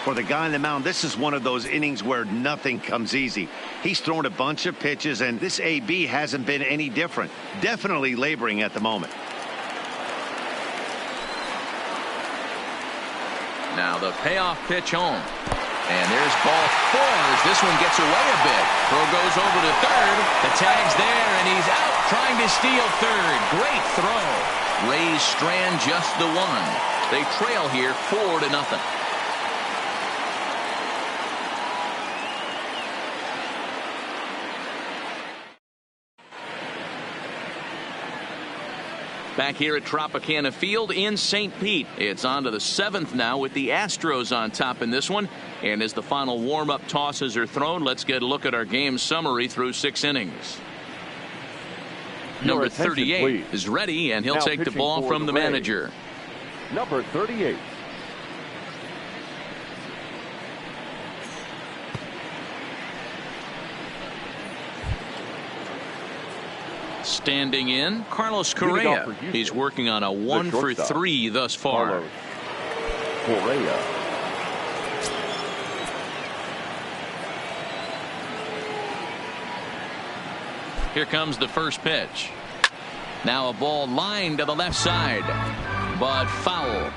For the guy on the mound, this is one of those innings where nothing comes easy. He's thrown a bunch of pitches, and this AB hasn't been any different. Definitely laboring at the moment. Now the payoff pitch home. And there's ball 4 as this one gets away a bit. Throw goes over to third. The tag's there, and he's out trying to steal third. Great throw. Rays strand just the 1. They trail here 4-0. Back here at Tropicana Field in St. Pete. It's on to the 7th now with the Astros on top in this one. And as the final warm-up tosses are thrown, let's get a look at our game summary through 6 innings. Number 38 is ready, and he'll now take the ball from the manager. Number 38. Standing in, Carlos Correa. He's working on a 1 for 3 thus far. Carlos Correa. Here comes the first pitch. Now a ball lined to the left side, but foul.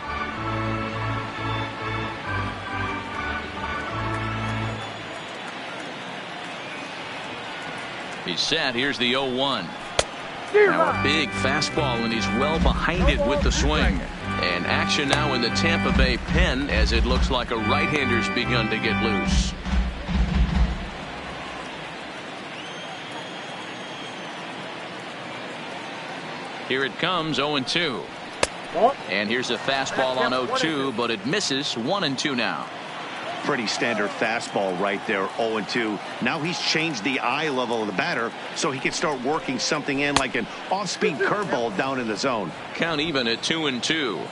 He's set. Here's the 0-1. Now a big fastball, and he's well behind it with the swing. And action now in the Tampa Bay pen as it looks like a right-hander's begun to get loose. Here it comes, 0-2. And here's a fastball on 0-2, but it misses. 1-2 now. Pretty standard fastball right there, 0-2. Now he's changed the eye level of the batter so he can start working something in like an off-speed curveball down in the zone. Count even at 2-2.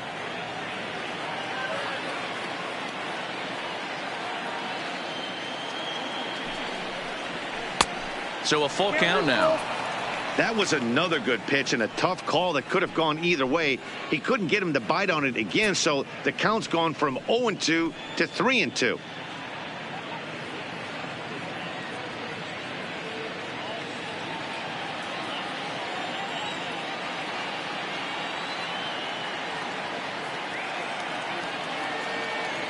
So a full count now. That was another good pitch and a tough call that could have gone either way. He couldn't get him to bite on it again, so the count's gone from 0-2 to 3-2.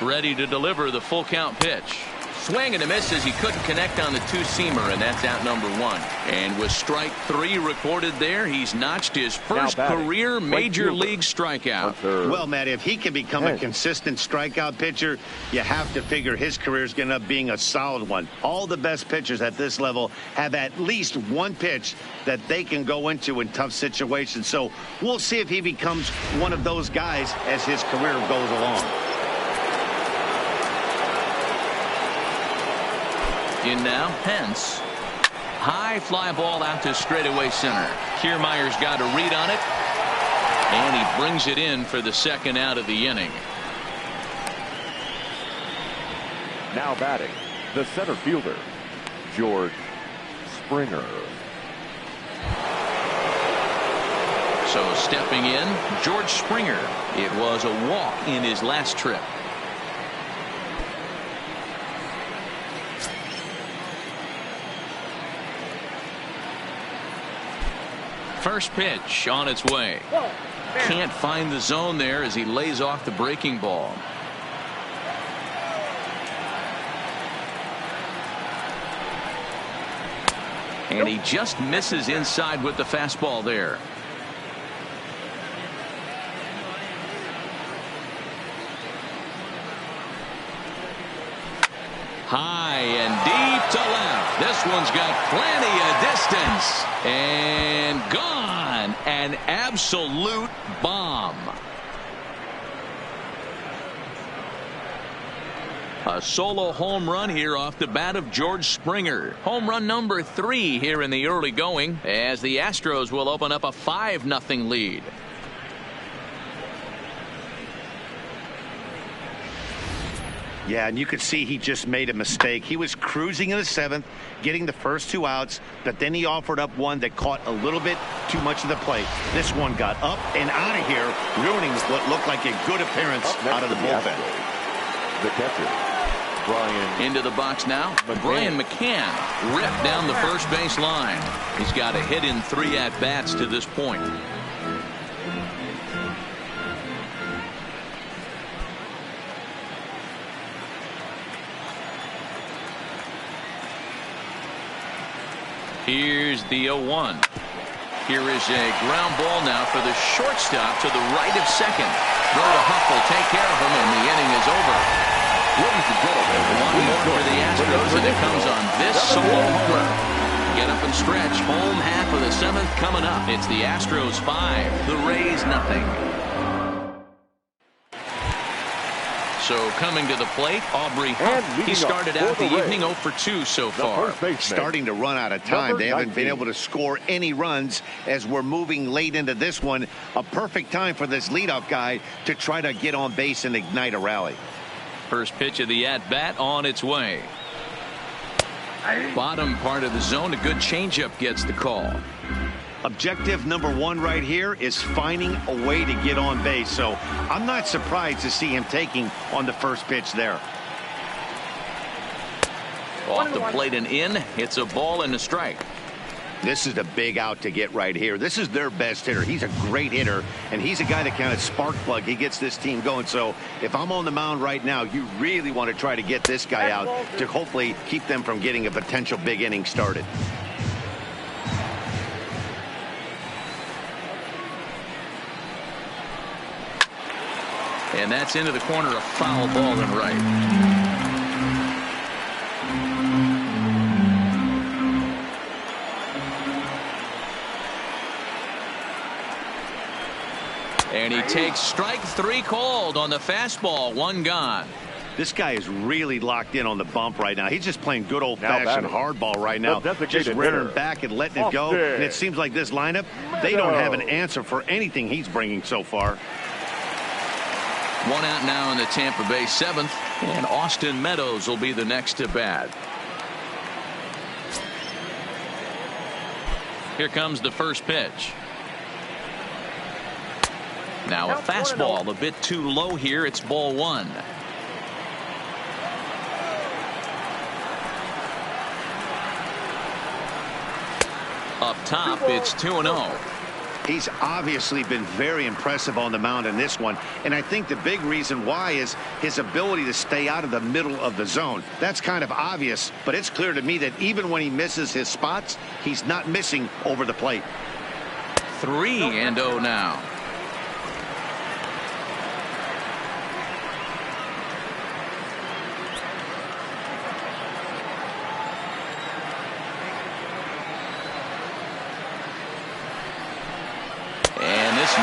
Ready to deliver the full count pitch. Swing and a miss as he couldn't connect on the two-seamer, and that's out number one. And with strike 3 recorded there, he's notched his first career major league strikeout. Well, Matt, if he can become a consistent strikeout pitcher, you have to figure his career is going to end up being a solid one. All the best pitchers at this level have at least one pitch that they can go into in tough situations. So we'll see if he becomes one of those guys as his career goes along. In now, Pence. High fly ball out to straightaway center. Kiermaier's got a read on it, and he brings it in for the second out of the inning. Now batting, the center fielder, George Springer. So stepping in, George Springer. It was a walk in his last trip. First pitch on its way. Can't find the zone there as he lays off the breaking ball. And he just misses inside with the fastball there. High and deep to left. This one's got plenty of distance. And gone. An absolute bomb. A solo home run here off the bat of George Springer. Home run number 3 here in the early going, as the Astros will open up a 5-0 lead. Yeah, and you could see he just made a mistake. He was cruising in the 7th, getting the first 2 outs, but then he offered up one that caught a little bit too much of the plate. This one got up and out of here, ruining what looked like a good appearance out of the bullpen. The catcher, Brian. Into the box now, Brian McCann ripped down the first base line. He's got a hit in 3 at-bats to this point. Here's the 0-1. Here is a ground ball now for the shortstop to the right of second. Throw to Huff will take care of him, and the inning is over. Ladies and gentlemen, One more for the Astros, and it comes on this solo homer. Get up and stretch. Home half of the 7th coming up. It's the Astros 5, the Rays 0. So coming to the plate, Aubrey Huff. He started out the evening 0 for 2 so far. Starting to run out of time. They haven't been able to score any runs as we're moving late into this one. A perfect time for this leadoff guy to try to get on base and ignite a rally. First pitch of the at-bat on its way. Bottom part of the zone, a good changeup gets the call. Objective number 1 right here is finding a way to get on base. So I'm not surprised to see him taking on the first pitch there. Off the plate and in. It's a ball and a strike. This is a big out to get right here. This is their best hitter. He's a great hitter, and he's a guy that kind of spark plug. He gets this team going. So if I'm on the mound right now, you really want to try to get this guy out to hopefully keep them from getting a potential big inning started. And that's into the corner, a foul ball and right. And he takes strike 3 called on the fastball. 1 gone. This guy is really locked in on the bump right now. He's just playing good old-fashioned hardball right now. Just rearing back and letting it go. And it seems like this lineup, they don't have an answer for anything he's bringing so far. 1 out now in the Tampa Bay 7th. And Austin Meadows will be the next to bat. Here comes the first pitch. Now a fastball a bit too low here. It's ball one. Up top, it's 2-0. He's obviously been very impressive on the mound in this one, and I think the big reason why is his ability to stay out of the middle of the zone. That's kind of obvious, but it's clear to me that even when he misses his spots, he's not missing over the plate. 3-0 now.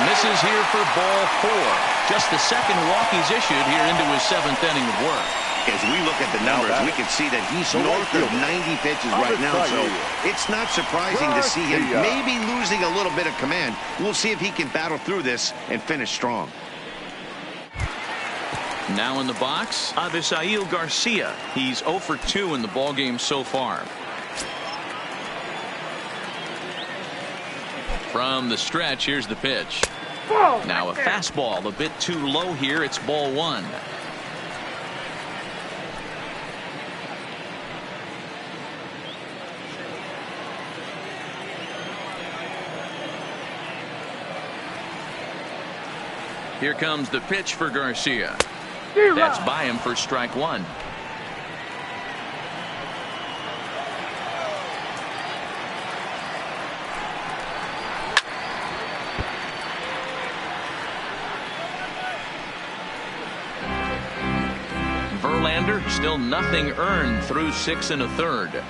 Misses here for ball four. Just the second walk he's issued here into his 7th inning of work. As we look at the numbers, we can see that he's north of 90 pitches right now, so it's not surprising to see him maybe losing a little bit of command. We'll see if he can battle through this and finish strong. Now in the box, Avisail Garcia. He's 0 for 2 in the ballgame so far. From the stretch, here's the pitch. Now a fastball a bit too low here. It's ball one. Here comes the pitch for Garcia. That's by him for strike one. Still nothing earned through 6 1/3.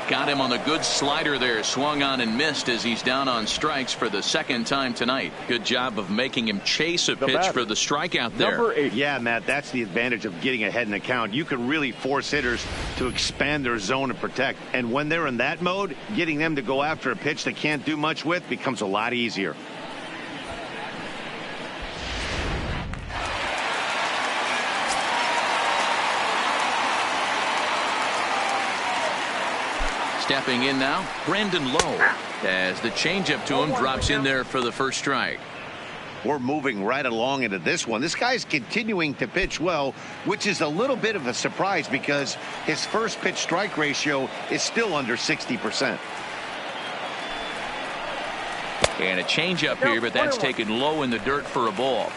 Got him on the good slider there. Swung on and missed as he's down on strikes for the second time tonight. Good job of making him chase a pitch for the strikeout there. Yeah, Matt, that's the advantage of getting ahead in the count. You can really force hitters to expand their zone and protect. And when they're in that mode, getting them to go after a pitch they can't do much with becomes a lot easier. Stepping in now, Brandon Lowe, as the changeup to him drops in there for the first strike. We're moving right along into this one. This guy's continuing to pitch well, which is a little bit of a surprise because his first pitch strike ratio is still under 60%. And a changeup here, but that's taken low in the dirt for a ball.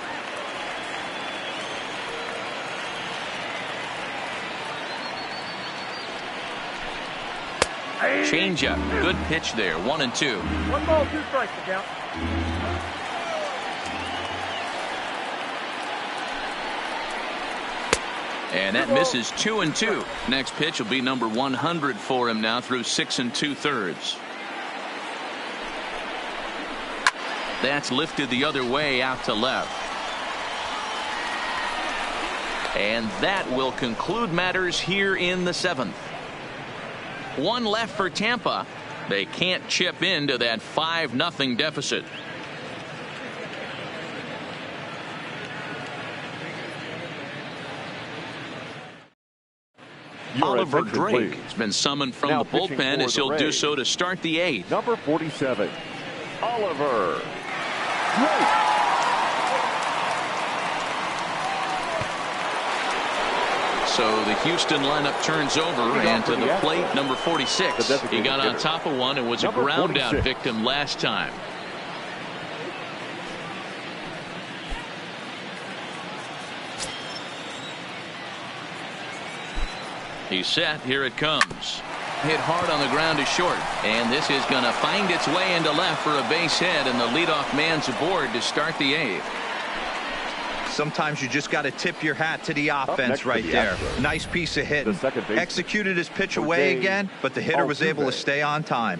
Changeup, good pitch there. 1-2. 1 ball, 2 strikes to count. And that misses 2-2. Next pitch will be number 100 for him now through 6 2/3. That's lifted the other way out to left. And that will conclude matters here in the 7th. 1 left for Tampa. They can't chip into that 5-0 deficit. Oliver Drake has been summoned from the bullpen as he'll do so to start the 8th. Number 47, Oliver Drake. So the Houston lineup turns over, and to the plate, number 46. He got on top of one and was a ground out victim last time. He's set. Here it comes. Hit hard on the ground to short, and this is going to find its way into left for a base hit, and the leadoff man's aboard to start the 8th. Sometimes you just got to tip your hat to the offense right there. Nice piece of hitting. Executed his pitch away again, but the hitter was able to stay on time.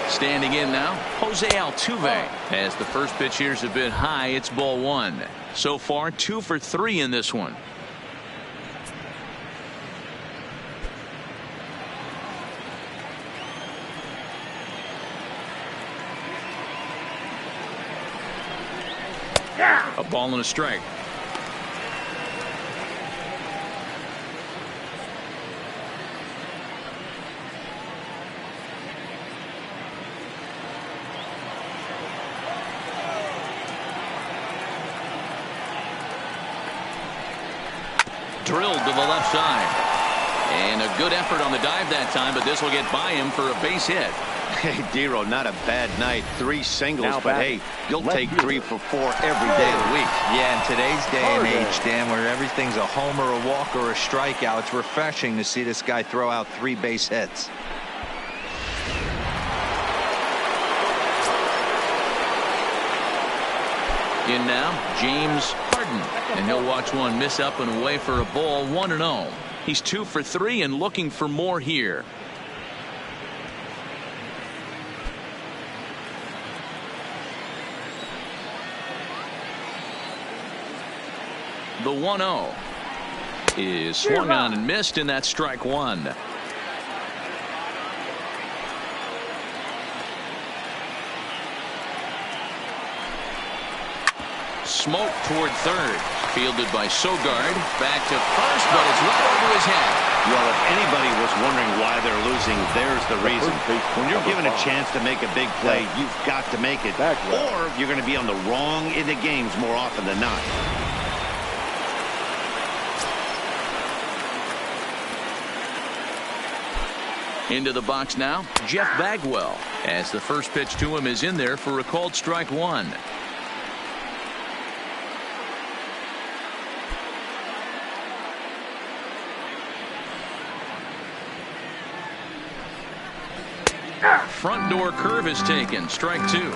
Standing in now, Jose Altuve. As the first pitch here is a bit high, it's ball 1. So far, 2 for 3 in this one. A ball and a strike. Drilled to the left side. And a good effort on the dive that time, but this will get by him for a base hit. Hey, Dero, not a bad night. 3 singles, Now but hey, you'll take 3 for 4 every day of the week. Yeah, in today's day and age, Dan, where everything's a homer, a walk, or a strikeout, it's refreshing to see this guy throw out 3 base hits. In now, James Harden, and he'll watch one miss up and away for a ball. 1-0. He's 2 for 3 and looking for more here. The 1-0 is swung on and missed, and that's strike 1. Smoke toward third. Fielded by Sogard. Back to first, but it's right over his head. Well, if anybody was wondering why they're losing, there's the reason. When you're given a chance to make a big play, you've got to make it. Or you're going to be on the wrong end of games more often than not. Into the box now, Jeff Bagwell, as the first pitch to him is in there for a called strike 1. Front door curve is taken. Strike 2.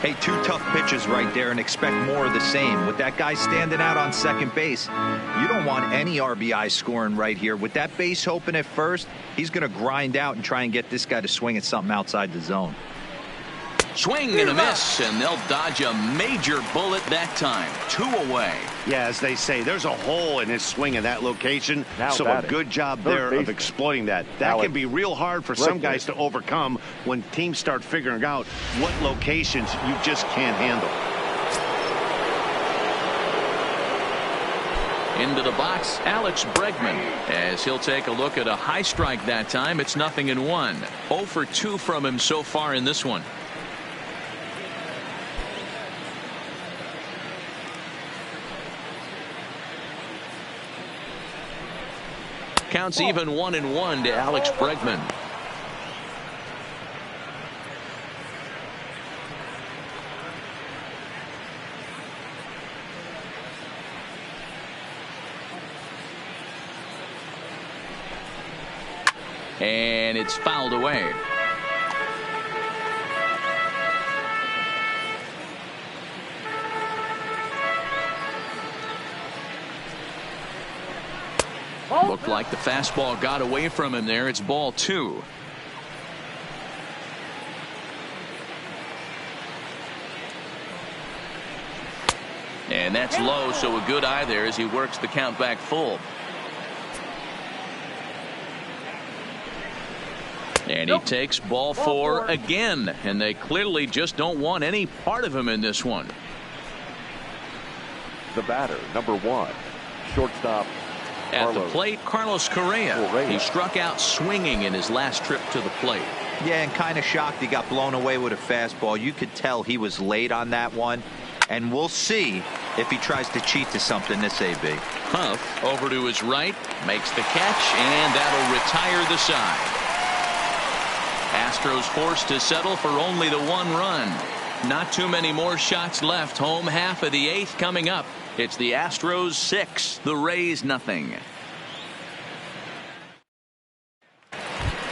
Hey, 2 tough pitches right there, and expect more of the same. With that guy standing out on second base, you don't want any RBI scoring right here. With that base open at first, he's going to grind out and try and get this guy to swing at something outside the zone. Swing and a miss, and they'll dodge a major bullet that time. 2 away. Yeah, as they say, there's a hole in his swing in that location. So a good job there of exploiting that. That can be real hard for some guys to overcome when teams start figuring out what locations you just can't handle. Into the box, Alex Bregman, as he'll take a look at a high strike that time. It's 0-1. 0 for 2 from him so far in this one. Counts even 1-1 to Alex Bregman. And it's fouled away. Looked like the fastball got away from him there. It's ball 2. And that's low, so a good eye there as he works the count back full. And he takes ball 4 again, and they clearly just don't want any part of him in this one. The batter, number 1, shortstop. At the plate, Carlos Correa. He struck out swinging in his last trip to the plate. Yeah, and kind of shocked he got blown away with a fastball. You could tell he was late on that one. And we'll see if he tries to cheat to something this AB. Huff over to his right, makes the catch, and that'll retire the side. Astros forced to settle for only the 1 run. Not too many more shots left. Home half of the 8th coming up. It's the Astros 6, the Rays nothing.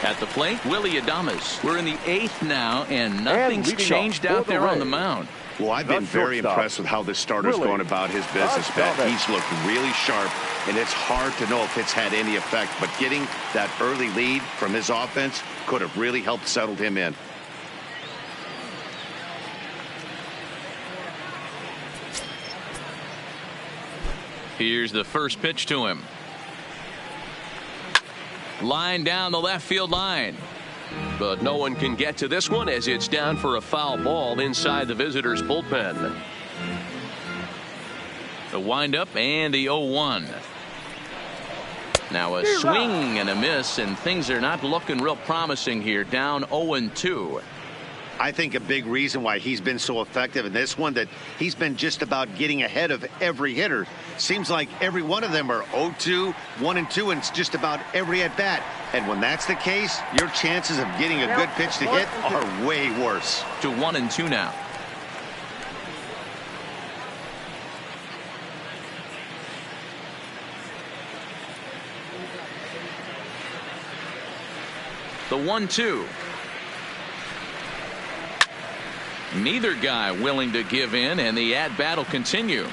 At the plate, Willie Adames. We're in the 8th now, and nothing's changed out there on the mound. Well, I've been very impressed with how this starter's going about his business, Bet. He's looked really sharp, and it's hard to know if it's had any effect. But getting that early lead from his offense could have really helped settle him in. Here's the first pitch to him. Line down the left field line. But no one can get to this one as it's down for a foul ball inside the visitors' bullpen. The windup and the 0-1. Now a swing and a miss, and things are not looking real promising here. Down 0-2. I think a big reason why he's been so effective in this one, that he's been just about getting ahead of every hitter. Seems like every one of them are 0-2, 1-2, and it's just about every at bat. And when that's the case, your chances of getting a good pitch to hit are way worse. To 1-2 now. The 1-2. Neither guy willing to give in, and the at-bat will continue.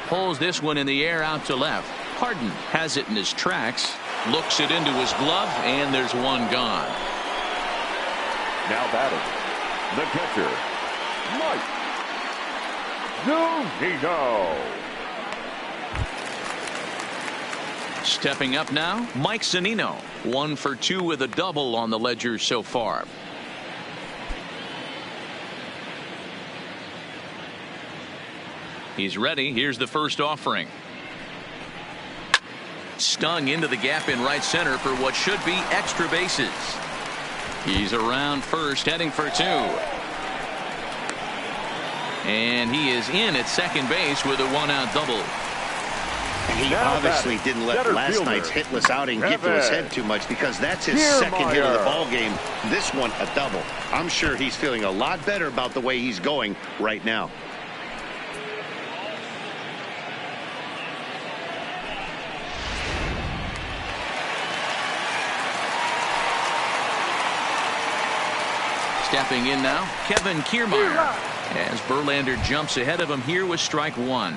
Pulls this one in the air out to left. Harden has it in his tracks, looks it into his glove, and there's one gone. Now batting, the catcher, Mike Zunino. Stepping up now, Mike Zunino. 1 for 2 with a double on the ledger so far. He's ready. Here's the first offering. Stung into the gap in right center for what should be extra bases. He's around first, heading for 2. And he is in at second base with a 1-out double. He obviously didn't let last night's hitless outing get to his head too much, because that's his second hit of the ball game. This one a double. I'm sure he's feeling a lot better about the way he's going right now. Stepping in now, Kevin Kiermaier, as Verlander jumps ahead of him here with strike 1.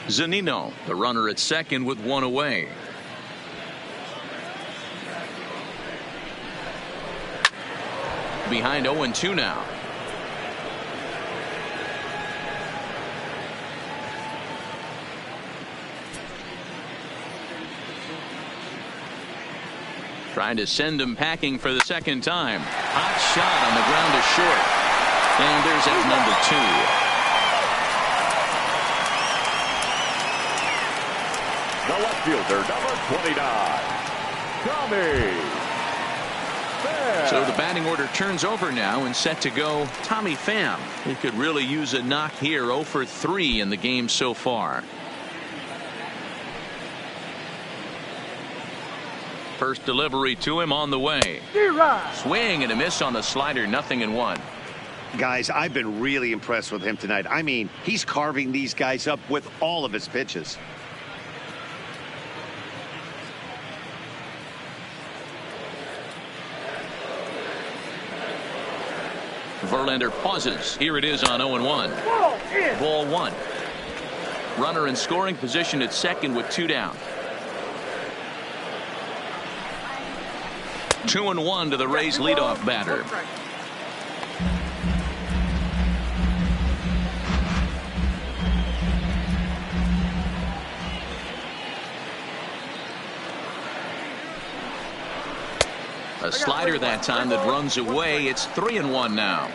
Zunino, the runner at second with 1 away. Behind 0-2 now. Trying to send him packing for the second time. Hot shot on the ground to short. And there's out number 2. The left fielder, number 29, Tommy Pham. So the batting order turns over now and set to go Tommy Pham. He could really use a knock here. 0 for 3 in the game so far. First delivery to him on the way. Swing and a miss on the slider. 0-1. Guys, I've been really impressed with him tonight. I mean, he's carving these guys up with all of his pitches. Verlander pauses. Here it is on 0-1. Ball 1. Runner in scoring position at second with 2 down. 2-1 to the Rays leadoff batter. A slider that time that runs away. It's 3-1 now.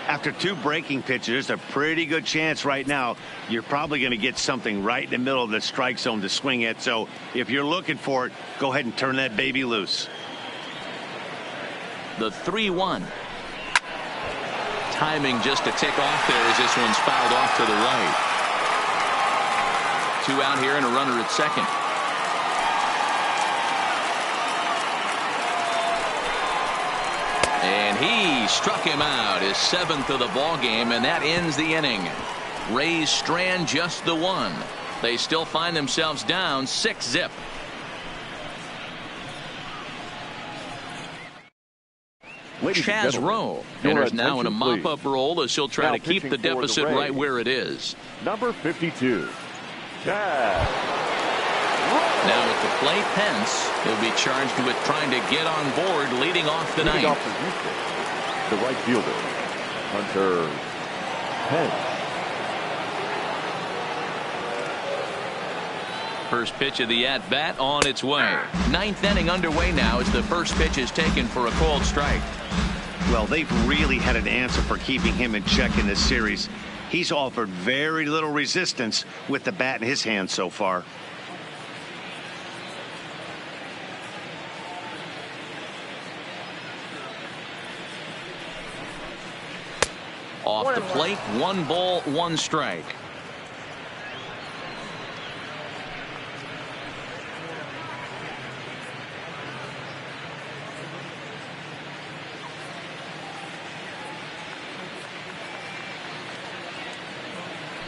After 2 breaking pitches, a pretty good chance right now you're probably going to get something right in the middle of the strike zone to swing at. So if you're looking for it, go ahead and turn that baby loose. The 3-1. Timing just a tick off there as this one's fouled off to the right. 2 out here and a runner at second. And he struck him out, his 7th of the ball game, and that ends the inning. Rays strand just the 1. They still find themselves down 6-0. Chaz Rowe enters now in a mop-up role as he'll try to keep the deficit right where it is. Number 52, Chaz. Now at the plate, Pence. He'll be charged with trying to get on board leading off the ninth. The right fielder, Hunter Pence. First pitch of the at-bat on its way. Ninth inning underway now as the first pitch is taken for a called strike. Well, they've really had an answer for keeping him in check in this series. He's offered very little resistance with the bat in his hand so far. Off the plate, 1 ball, 1 strike.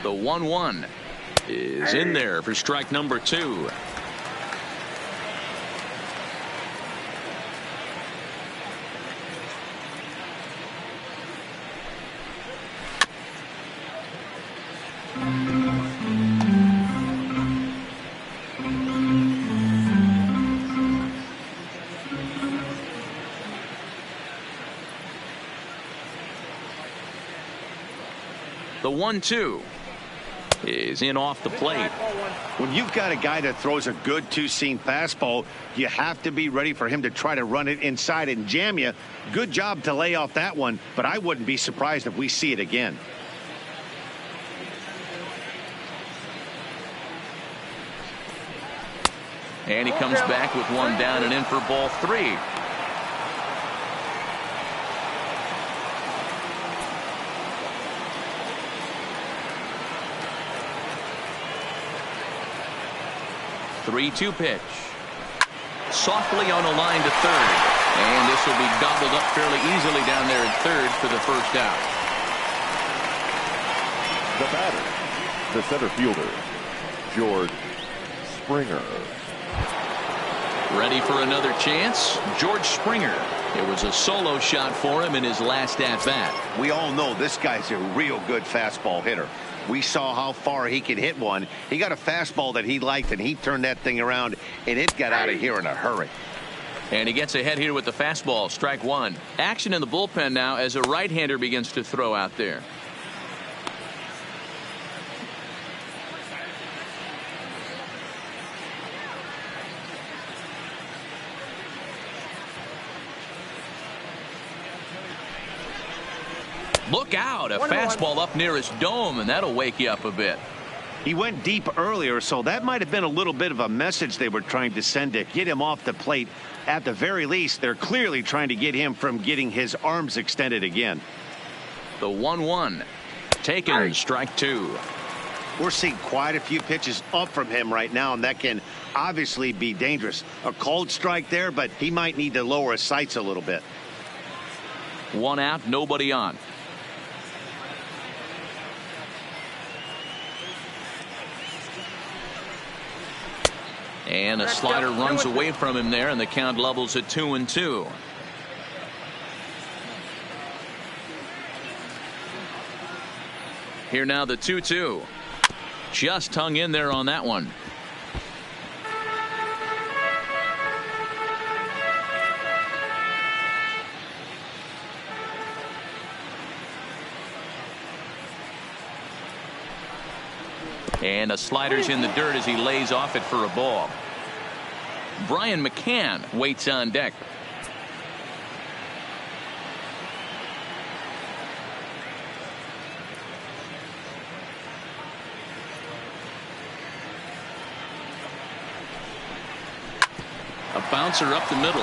The 1-1 is in there for strike number 2. The 1-2 is in off the plate. When you've got a guy that throws a good two-seam fastball, you have to be ready for him to try to run it inside and jam you. Good job to lay off that one, but I wouldn't be surprised if we see it again. And he comes back with 1 down and in for ball 3. Three-two pitch. Softly on a line to third. And this will be gobbled up fairly easily down there at third for the first out. The batter, the center fielder, George Springer. Ready for another chance. George Springer. It was a solo shot for him in his last at-bat. We all know this guy's a real good fastball hitter. We saw how far he could hit one. He got a fastball that he liked, and he turned that thing around, and it got out of here in a hurry. And he gets ahead here with the fastball. Strike 1. Action in the bullpen now as a right-hander begins to throw out there. Look out, a fastball up near his dome, and that'll wake you up a bit. He went deep earlier, so that might have been a little bit of a message they were trying to send to get him off the plate. At the very least, they're clearly trying to get him from getting his arms extended again. The 1-1 taken, strike 2. We're seeing quite a few pitches up from him right now, and that can obviously be dangerous. A cold strike there, but he might need to lower his sights a little bit. 1 out, nobody on. And a slider runs away from him there, and the count levels at 2-2. Here now the 2-2. Just hung in there on that one. And a slider's in the dirt as he lays off it for a ball. Brian McCann waits on deck. A bouncer up the middle.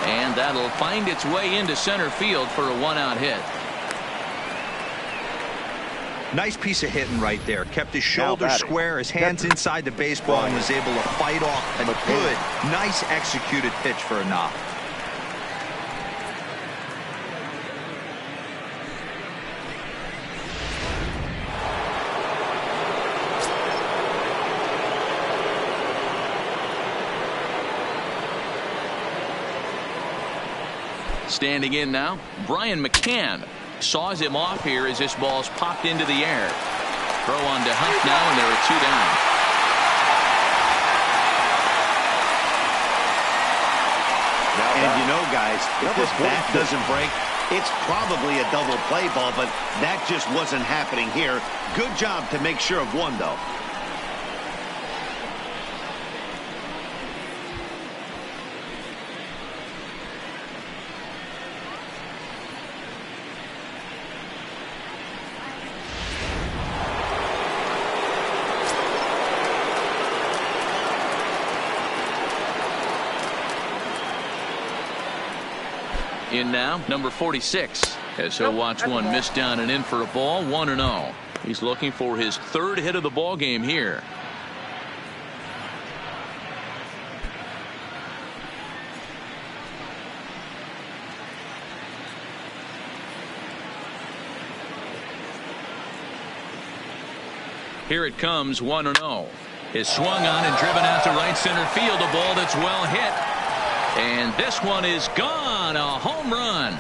And that'll find its way into center field for a 1-out hit. Nice piece of hitting right there. Kept his shoulders square, his hands inside the baseball, and was able to fight off a good, nice executed pitch for a knock. Standing in now, Brian McCann saws him off here as this ball's popped into the air. Throw on to Hunt now, and there are 2 down. And you know, guys, if this bat doesn't break, it's probably a double play ball, but that just wasn't happening here. Good job to make sure of one, though. In now, number 46. As he'll watch one miss down and in for a ball, 1-0. He's looking for his third hit of the ball game here. Here it comes, 1-0. Is swung on and driven out to right center field. A ball that's well hit. And this one is gone. A home run.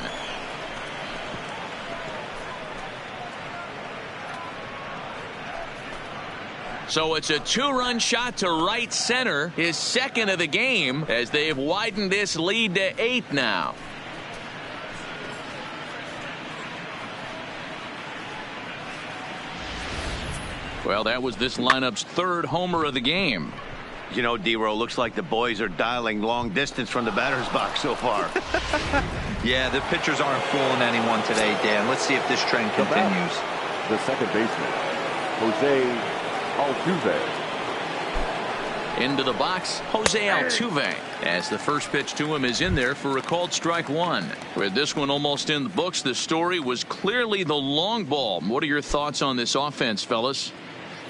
So it's a 2-run shot to right center, his second of the game, as they've widened this lead to 8 now. Well, that was this lineup's third homer of the game. You know, D-Row, looks like the boys are dialing long distance from the batter's box so far. Yeah, the pitchers aren't fooling anyone today, Dan. Let's see if this trend continues. The second baseman, Jose Altuve. Into the box, Jose Altuve, as the first pitch to him is in there for a called strike one. With this one almost in the books, the story was clearly the long ball. What are your thoughts on this offense, fellas?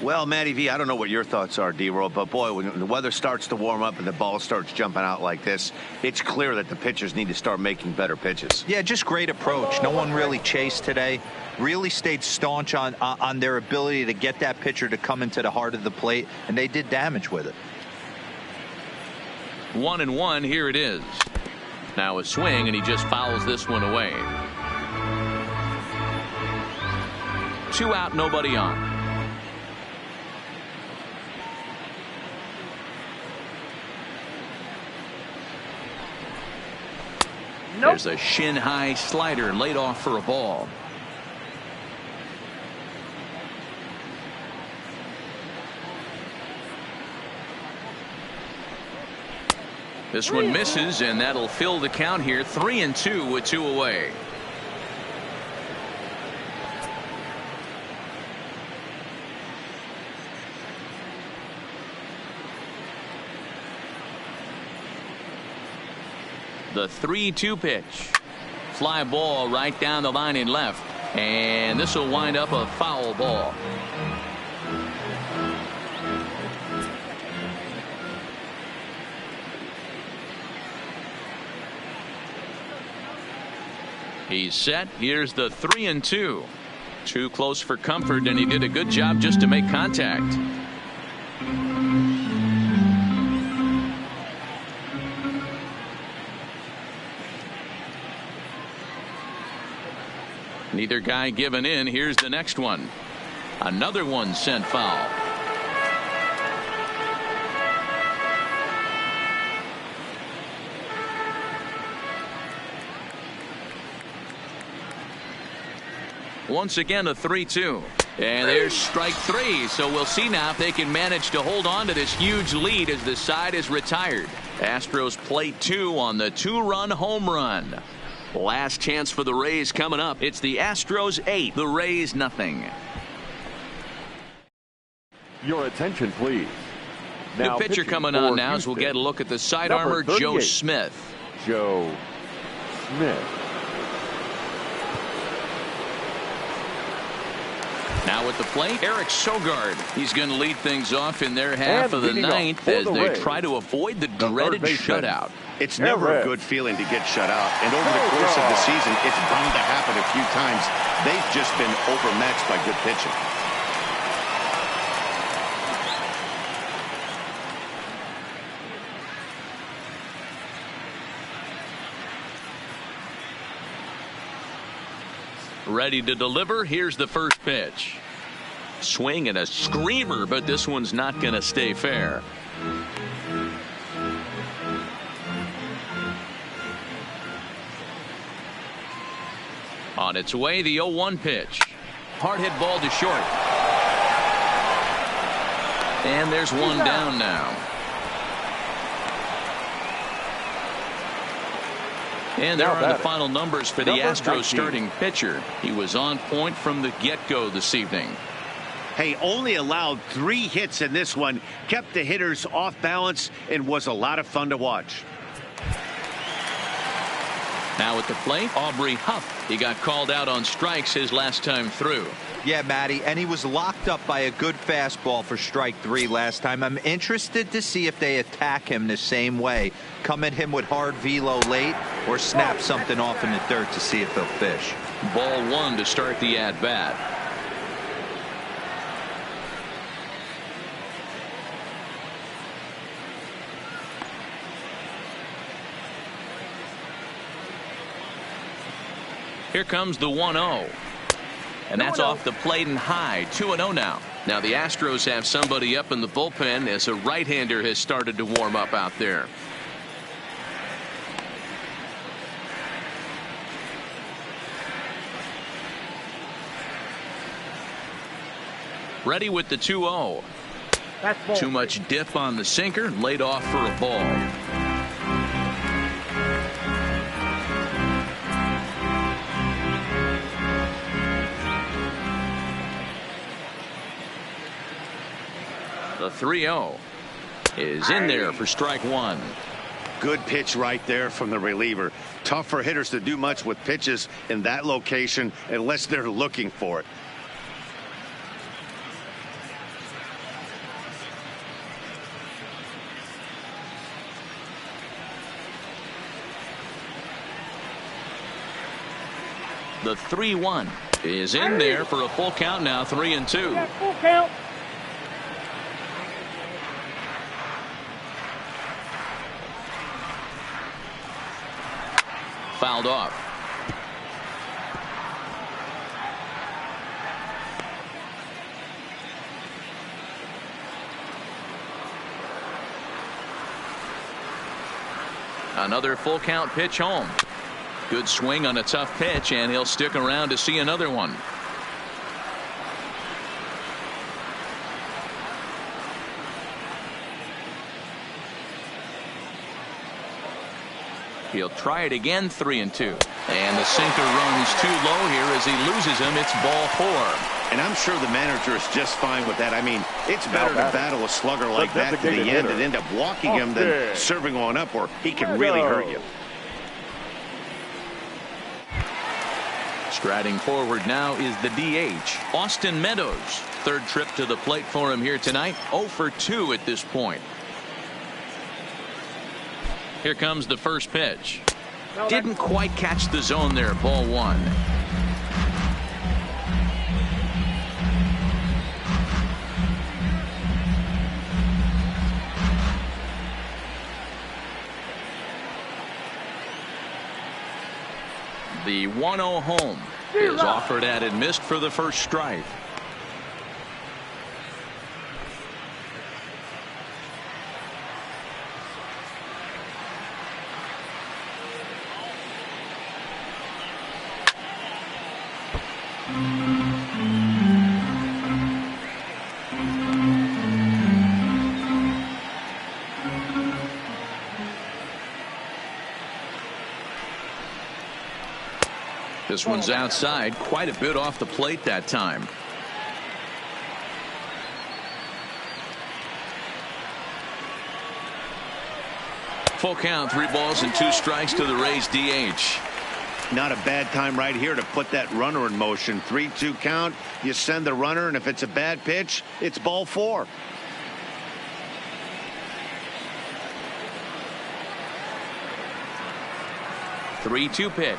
Well, Matty V, I don't know what your thoughts are, D-Roll, but boy, when the weather starts to warm up and the ball starts jumping out like this, it's clear that the pitchers need to start making better pitches. Yeah, just great approach. No one really chased today. Really stayed staunch on their ability to get that pitcher to come into the heart of the plate, and they did damage with it. 1-1, here it is. Now a swing, and he just fouls this one away. 2 out, nobody on. There's a shin-high slider laid off for a ball. This one misses, and that'll fill the count here. 3-2 with 2 away. The 3-2 pitch. Fly ball right down the line in left. And this will wind up a foul ball. He's set. Here's the 3-2. Too close for comfort, and he did a good job just to make contact. Neither guy giving in. Here's the next one. Another one sent foul. Once again, a 3-2. And there's strike 3. So we'll see now if they can manage to hold on to this huge lead as the side is retired. Astros plate 2 on the 2-run home run. Last chance for the Rays coming up. It's the Astros 8, the Rays nothing. Your attention, please. Now, new pitcher coming on now as we'll get a look at the side armor, Joe Smith. Joe Smith. Now at the plate, Eric Sogard. He's going to lead things off in their half of the ninth as they try to avoid the dreaded shutout. It's never a good feeling to get shut out, and over the course of the season, it's bound to happen a few times. They've just been overmatched by good pitching. Ready to deliver. Here's the first pitch. Swing and a screamer, but this one's not going to stay fair. On its way, the 0-1 pitch. Hard hit ball to short. And there's one down now. And there are the final numbers for the Astros starting pitcher. He was on point from the get-go this evening. Hey, only allowed 3 hits in this one, kept the hitters off balance, and was a lot of fun to watch. Now at the plate, Aubrey Huff. He got called out on strikes his last time through. Yeah, Matty, and he was locked up by a good fastball for strike 3 last time. I'm interested to see if they attack him the same way. Come at him with hard velo late or snap something off in the dirt to see if he'll fish. Ball 1 to start the at-bat. Here comes the 1-0. And that's off the plate and high. 2-0 now. Now the Astros have somebody up in the bullpen as a right-hander has started to warm up out there. Ready with the 2-0. Too much dip on the sinker, laid off for a ball. The 3-0 is in there for strike 1. Good pitch right there from the reliever. Tough for hitters to do much with pitches in that location unless they're looking for it. The 3-1 is in there for a full count now. 3-2. Full count. Fouled off. Another full count pitch home. Good swing on a tough pitch, and he'll stick around to see another one. He'll try it again. 3-2. And the sinker runs too low here as he loses him. It's ball 4. And I'm sure the manager is just fine with that. I mean, it's better to battle a slugger like that to the end and end up walking him than serving one up where he can really hurt you. Striding forward now is the DH, Austin Meadows. Third trip to the plate for him here tonight. 0 for 2 at this point. Here comes the first pitch. Didn't quite catch the zone there. Ball 1. The 1-0 home is offered at and missed for the first strike. This one's outside, quite a bit off the plate that time. Full count, 3 balls and 2 strikes to the Rays DH. Not a bad time right here to put that runner in motion. 3-2 count. You send the runner, and if it's a bad pitch, it's ball 4. The 3-2 pitch.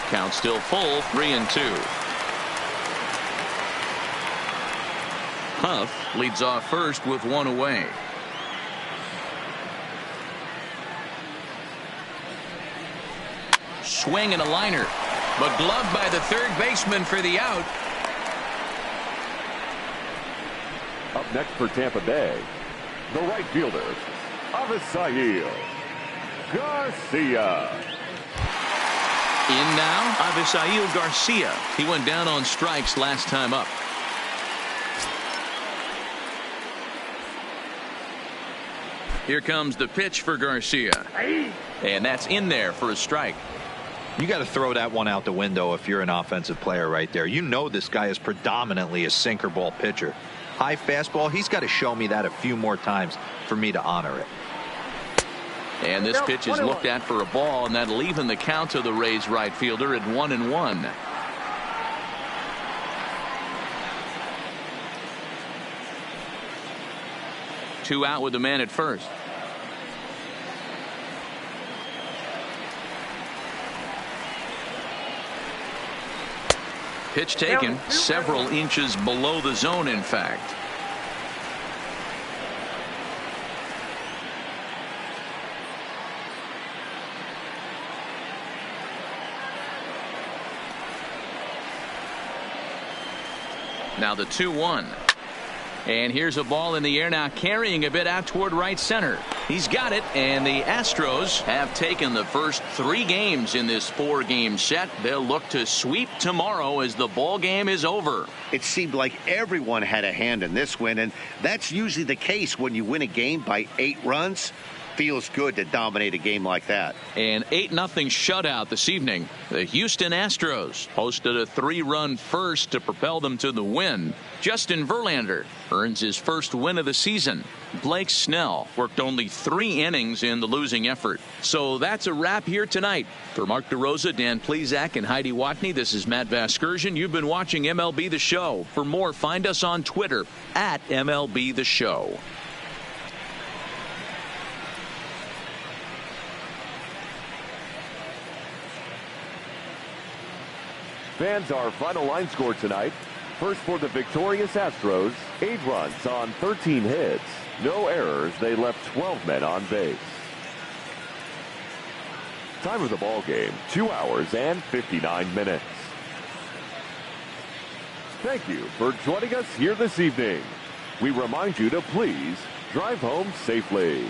Count still full. 3-2. Huff leads off first with 1 away. Swing and a liner, but gloved by the third baseman for the out. Up next for Tampa Bay, the right fielder, Avisail Garcia. In now, Avisail Garcia. He went down on strikes last time up. Here comes the pitch for Garcia. And that's in there for a strike. You got to throw that one out the window if you're an offensive player right there. You know this guy is predominantly a sinker ball pitcher. High fastball, he's got to show me that a few more times for me to honor it. And this pitch is looked at for a ball, and that'll even the count to the Rays right fielder at 1-1. Two out with the man at first. Pitch taken several inches below the zone, in fact. Now the 2-1. And here's a ball in the air now, carrying a bit out toward right center. He's got it, and the Astros have taken the first 3 games in this 4-game set. They'll look to sweep tomorrow as the ball game is over. It seemed like everyone had a hand in this win, and that's usually the case when you win a game by 8 runs. Feels good to dominate a game like that. An 8-0 shutout this evening. The Houston Astros posted a 3-run first to propel them to the win. Justin Verlander earns his first win of the season. Blake Snell worked only 3 innings in the losing effort. So that's a wrap here tonight. For Mark DeRosa, Dan Plesac, and Heidi Watney, this is Matt Vasgersian. You've been watching MLB The Show. For more, find us on Twitter at MLB The Show. Fans, our final line score tonight. First for the victorious Astros, 8 runs on 13 hits. No errors. They left 12 men on base. Time of the ball game, 2 hours and 59 minutes. Thank you for joining us here this evening. We remind you to please drive home safely.